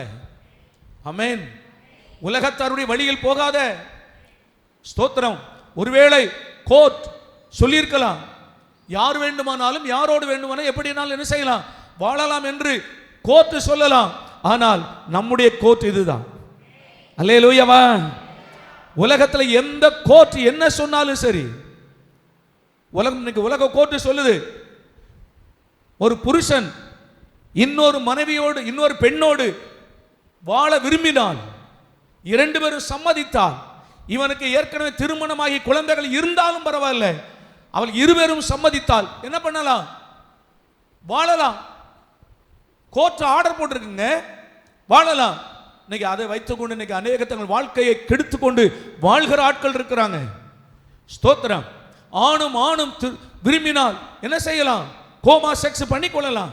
ஆமென். உலகத்தாருடைய வழியில் போகாத. ஸ்தோத்திரம். ஒருவேளை கோர்ட் சொல்லியிருக்கலாம், யார் வேண்டுமானாலும் யாரோடு வேண்டுமானாலும் எப்படினாலும் என்ன செய்யலாம், வாழலாம் என்று கோர்ட் சொல்லலாம். ஆனால் நம்முடைய கோர்ட் இதுதான். அல்லேலூயாவா. உலகத்தில் எந்த கோர்ட் என்ன சொன்னாலும் சரி, உலக கோர்ட் சொல்லுது, ஒரு புருஷன் இன்னொரு மனைவியோடு இன்னொரு பெண்ணோடு வாழ விரும்பினால், இரண்டு பேரும் சம்மதித்தால், இவனுக்கு ஏற்கனவே திருமணமாகி குழந்தைகள் இருந்தாலும் பரவாயில்ல, அவள் இருவரும் சம்மதித்தால் என்ன பண்ணலாம்? வாழலாம். கோர்ட் ஆர்டர் போட்டிருக்குங்க, வாழலாம். இன்னைக்கு அதை வைத்துக்கொண்டு இன்னைக்கு அநேக தங்கள் வாழ்க்கையை கெடுத்து கொண்டு வாழ்கிற ஆட்கள் இருக்கிறாங்க. ஸ்தோத்திரம். ஆணும் ஆணும் விரும்பினால் என்ன செய்யலாம்? கோமா செக்ஸ் பண்ணி கொள்ளலாம்.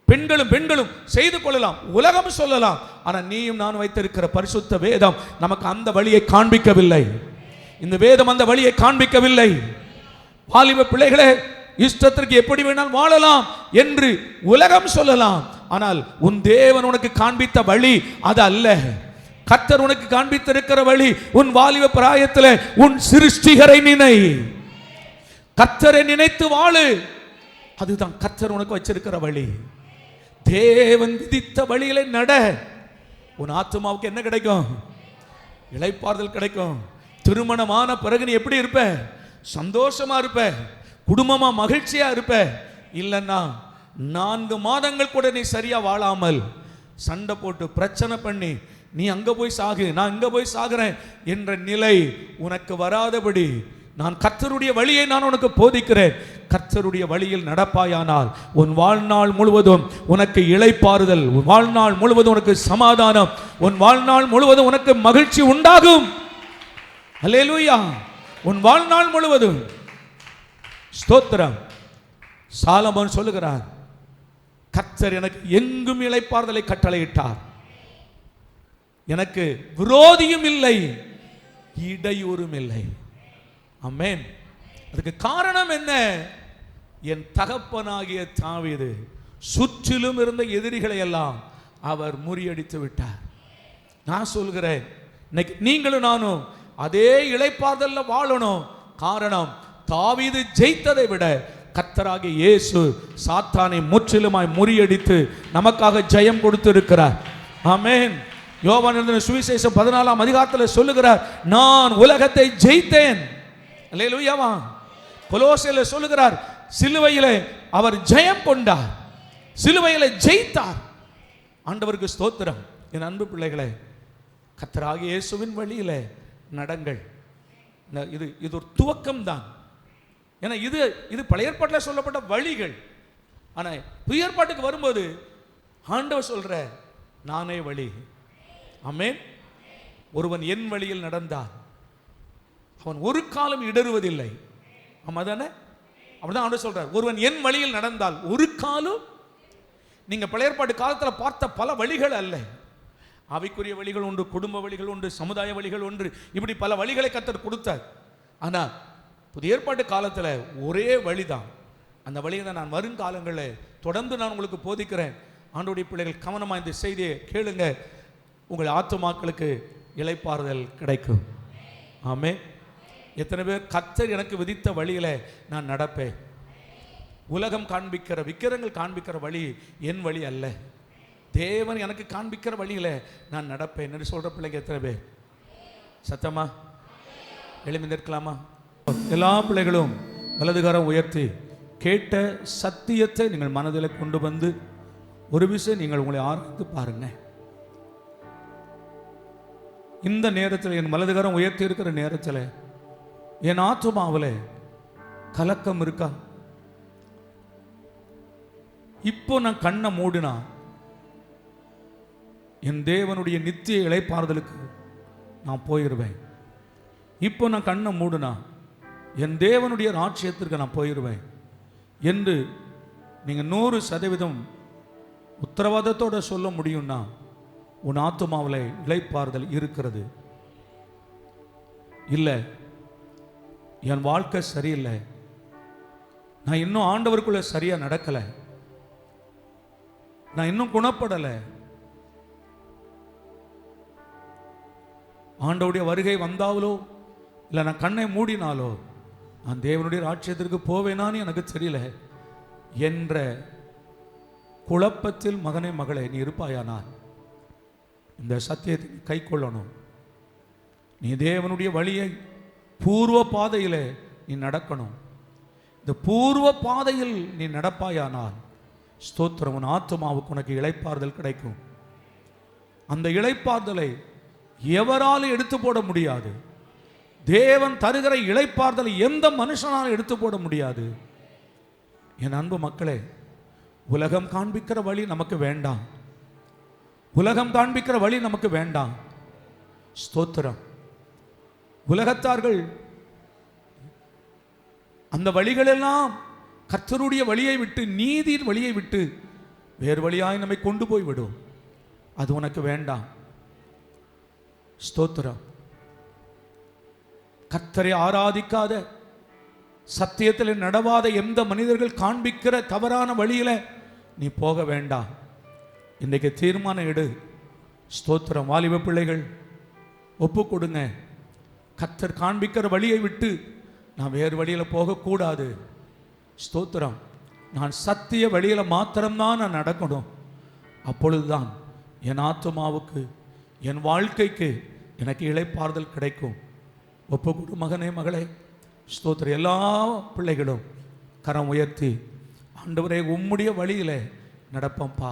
பெண்களும் பெண்களும் செய்து கொள்ளலாம். உலகம் சொல்லலாம். ஆனால் நீயும் நான் வைத்திருக்கிற பரிசுத்த வேதம் நமக்கு அந்த வழியை காண்பிக்கவில்லை. இந்த வேதம் அந்த வழியை காண்பிக்கவில்லை. வாலிப பிள்ளைகளே, இஷ்டத்திற்கு எப்படி வேணாலும் வாழலாம் என்று உலகம் சொல்லலாம். ஆனால் உன் தேவன் உனக்கு காண்பித்த வழி அது அல்ல. கர்த்தர் உனக்கு காண்பித்திருக்கிற வழி, உன் வாலிப பிராயத்தில் உன் சிருஷ்டிகரை நினை, கர்த்தரை நினைத்து வாழு. அதுதான் கர்த்தர் உனக்கு வச்சிருக்கிற வழி. தேவன் விதித்த வழியில நட. உன் ஆத்துமாவுக்கு என்ன கிடைக்கும்? இளைப்பாறுதல் கிடைக்கும். திருமணமான பிறகு நீ எப்படி இருப்ப? சந்தோஷமா இருப்ப, குடும்பமா மகிழ்ச்சியா இருப்ப. இல்லைன்னா 4 மாதங்கள் கூட நீ சரியா வாழாமல் சண்டை போட்டு பிரச்சனை பண்ணி, நீ அங்க போய் சாகு, நான் இங்க போய் சாகுறேன் என்ற நிலை உனக்கு வராதபடி நான் கர்த்தருடைய வழியை நான் உனக்கு போதிக்கிறேன். கர்த்தருடைய வழியில் நடப்பாயானால் உன் வாழ்நாள் முழுவதும் உனக்கு இளைப்பாறுதல், உன் வாழ்நாள் முழுவதும் உனக்கு சமாதானம், உன் வாழ்நாள் முழுவதும் உனக்கு மகிழ்ச்சி உண்டாகும். அல்லேலூயா. உன் வாழ்நாள் முழுவதும். ஸ்தோத்திரம். சாலமோன் சொல்லுகிறார், கர்த்தர் எனக்கு எங்கும் இளைப்பாறுதலை கட்டளையிட்டார், எனக்கு விரோதியும் இல்லை, இடையூறும் இல்லை. ஆமென். அதுக்கு காரணம் என்ன? என் தகப்பனாகிய தாவீது சுற்றிலும் இருந்த எதிரிகளை எல்லாம் அவர் முறியடித்து விட்டார். நான் சொல்கிறேன், இன்னைக்கு நீங்களும் நானும் அதே இளைப்பாறுதல்ல வாழணும். காரணம், தாவீது ஜெயித்ததை விட கர்த்தராகிய இயேசு சாத்தானை முற்றிலுமாய் முறியடித்து நமக்காக ஜெயம் கொடுத்திருக்கிறார். ஆமென். யோவான் எழுதின சுவிசேஷம் 14ஆம் அதிகாரத்தில் சொல்லுகிறார், நான் உலகத்தை ஜெயித்தேன். அல்லேலூயாவா. கொலோசையில் சொல்லுகிறார், சிலுவையிலே அவர் ஜெயம் கொண்டார், சிலுவையிலே ஜெயித்தார். ஆண்டவருக்கு ஸ்தோத்திரம். என் அன்பு பிள்ளைகளே, கர்த்தராகிய இயேசுவின் வழியிலே நடங்கள். இது ஒரு துவக்கம் தான். ஏன்னா இது பழைய ஏற்பாட்டில் சொல்லப்பட்ட வழிகள். ஆனால் புதிய ஏற்பாட்டுக்கு வரும்போது ஆண்டவர் சொல்ற, நானே வழி. ஆமென். ஒருவன் என் வழியில் நடந்தார் அவன் ஒரு காலம் இடறுவதில்லை. ஆமா தானே? அப்படிதான் ஆண்டவர் சொல்றார், ஒருவன் என் வழியில் நடந்தால் ஒரு காலம். நீங்க பழைய ஏற்பாட்டு காலத்தில் பார்த்த பல வழிகள் அல்ல. ஆவிக்குரிய வழிகள் உண்டு, குடும்ப வழிகள் உண்டு, சமுதாய வழிகள் ஒன்று, இப்படி பல வழிகளை கர்த்தர் கொடுத்தார். ஆனா புதிய ஏற்பாட்டு காலத்தில் ஒரே வழிதான். அந்த வழியை தான் நான் வருங்காலங்களில் தொடர்ந்து நான் உங்களுக்கு போதிக்கிறேன். ஆண்டவருடைய பிள்ளைகள் கவனமா இந்த செய்தியை கேளுங்க. உங்கள் ஆத்துமாக்களுக்கு இளைப்பாறுதல் கிடைக்கும். ஆமென். எத்தனை பேர் கர்த்தர் எனக்கு விதித்த வழியில நான் நடப்பேன்? உலகம் காண்பிக்கிற விக்கிரங்கள் காண்பிக்கிற வழி என் வழி அல்ல, தேவன் எனக்கு காண்பிக்கிற வழியில நான் நடப்பேன் என்று சொல்ற பிள்ளைங்க எத்தனை பேர்? சத்தமா எழுப்பி நிற்கலாமா? எல்லா பிள்ளைகளும் வலதுகாரம் உயர்த்தி கேட்ட சத்தியத்தை நீங்கள் மனதில் கொண்டு வந்து ஒரு விஷயம் நீங்கள் உங்களை ஆராய்ந்து பாருங்க. இந்த நேரத்தில் என் வலதுகாரம் உயர்த்தி இருக்கிற நேரத்தில் என் ஆத்துமாவில் கலக்கம் இருக்கா? இப்போ நான் கண்ணை மூடினா என் தேவனுடைய நித்திய இளைப்பாறுதலுக்கு நான் போயிடுவேன். இப்போ நான் கண்ணை மூடினா என் தேவனுடைய ராஜ்யத்திற்கு நான் போயிடுவேன் என்று நீங்கள் 100% உத்தரவாதத்தோடு சொல்ல முடியும்னா உன் ஆத்துமாவில் இளைப்பாறுதல் இருக்கிறது. இல்லை, என் வாழ்க்கை சரியில்லை, நான் இன்னும் ஆண்டவருக்குள்ள சரியா நடக்கலை, நான் இன்னும் குணப்படலை, ஆண்டவருடைய வருகை வந்தாலோ இல்லை நான் கண்ணை மூடினாலோ நான் தேவனுடைய ராஜ்யத்திற்கு போவேனான்னு எனக்கு தெரியல என்ற குழப்பத்தில் மகனே மகளே நீ இருப்பாயானால் இந்த சத்தியத்தை கை கொள்ளணும். நீ தேவனுடைய வழியை பூர்வ பாதையில் நீ நடக்கணும். இந்த பூர்வ பாதையில் நீ நடப்பாயானால் ஸ்தோத்திரம், உன் ஆத்துமாவுக்கு உனக்கு இளைப்பாறுதல் கிடைக்கும். அந்த இளைப்பாறுதலை எவராலும் எடுத்து போட முடியாது. தேவன் தருகிற இளைப்பாறுதலை எந்த மனுஷனாலும் எடுத்து போட முடியாது. என் அன்பு மக்களே, உலகம் காண்பிக்கிற வழி நமக்கு வேண்டாம். உலகம் காண்பிக்கிற வழி நமக்கு வேண்டாம். ஸ்தோத்திரம். உலகத்தார்கள் அந்த வழிகளெல்லாம் கர்த்தருடைய வழியை விட்டு, நீதியின் வழியை விட்டு வேறு வழியாய் நம்மை கொண்டு போய் விடும். அது உனக்கு வேண்டாம். ஸ்தோத்திரம். கர்த்தரை ஆராதிக்காத, சத்தியத்தில் நடவாத எந்த மனிதர்கள் காண்பிக்கிற தவறான வழியில நீ போக வேண்டாம். இன்றைக்கு தீர்மானம் எடு. ஸ்தோத்திரம். வாலிப பிள்ளைகள் ஒப்பு கொடுங்க. கர்த்தர் காண்பிக்கிற வழியை விட்டு நான் வேறு வழியில போகக்கூடாது. ஸ்தோத்திரம். நான் சத்திய வழியில மாத்திரம்தான் நான் நடக்கணும். அப்பொழுதுதான் என் ஆத்துமாவுக்கு, என் வாழ்க்கைக்கு எனக்கு இளைப்பாறுதல் கிடைக்கும். ஒப்பு கொடு மகனே மகளே. ஸ்தோத்திரம். எல்லா பிள்ளைகளும் கரம் உயர்த்தி, ஆண்டவரே உம்முடைய வழியில நடப்பம்பா,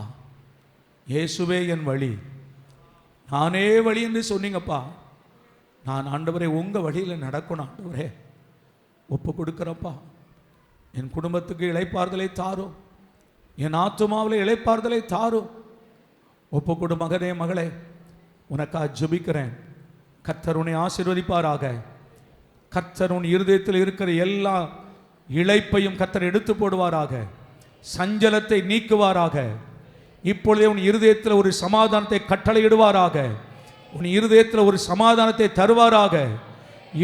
இயேசுவே என் வழி, நானே வழி என்று சொன்னீங்கப்பா, நான் ஆண்டவரே உங்க வழியில நடக்கணும். ஆண்டவரே ஒப்பு கொடுக்கிறப்பா. என் குடும்பத்துக்கு இளைப்பாறுதலை தாரும், என் ஆத்துமாவில் இளைப்பாறுதலை தாரும். ஒப்பு கொடு மகனே மகளே. உனக்கா ஜெபிக்கிறேன். கர்த்தர் உன்னை ஆசீர்வதிப்பாராக. கர்த்தர் உன் இருதயத்தில் இருக்கிற எல்லா இளைப்பையும் கர்த்தர் எடுத்து போடுவாராக. சஞ்சலத்தை நீக்குவாராக. இப்பொழுதே உன் இருதயத்தில் ஒரு சமாதானத்தை கட்டளையிடுவாராக. உன் இருதயத்தில் ஒரு சமாதானத்தை தருவாராக.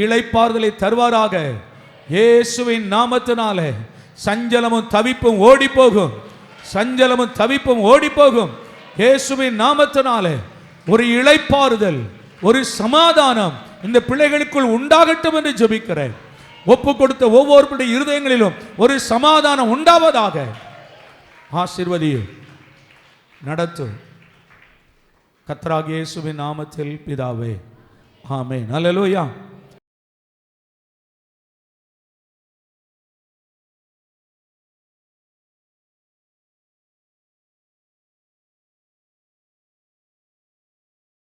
இளைப்பாறுதலை தருவாராக. இயேசுவின் நாமத்தினாலே சஞ்சலமும் தவிப்பும் ஓடி போகும். சஞ்சலமும் தவிப்பும் ஓடி போகும். இயேசுவின் நாமத்தினாலே ஒரு இளைப்பாறுதல், ஒரு சமாதானம் இந்த பிள்ளைகளுக்குள் உண்டாகட்டும் என்று ஜெபிக்கிறேன். ஒப்பு கொடுத்த ஒவ்வொரு இருதயங்களிலும் ஒரு சமாதானம் உண்டாவதாக. ஆசீர்வதியும், நடத்தும். கர்த்தராகிய இயேசுவின் நாமத்தில் பிதாவே, ஆமென். அல்லேலூயா.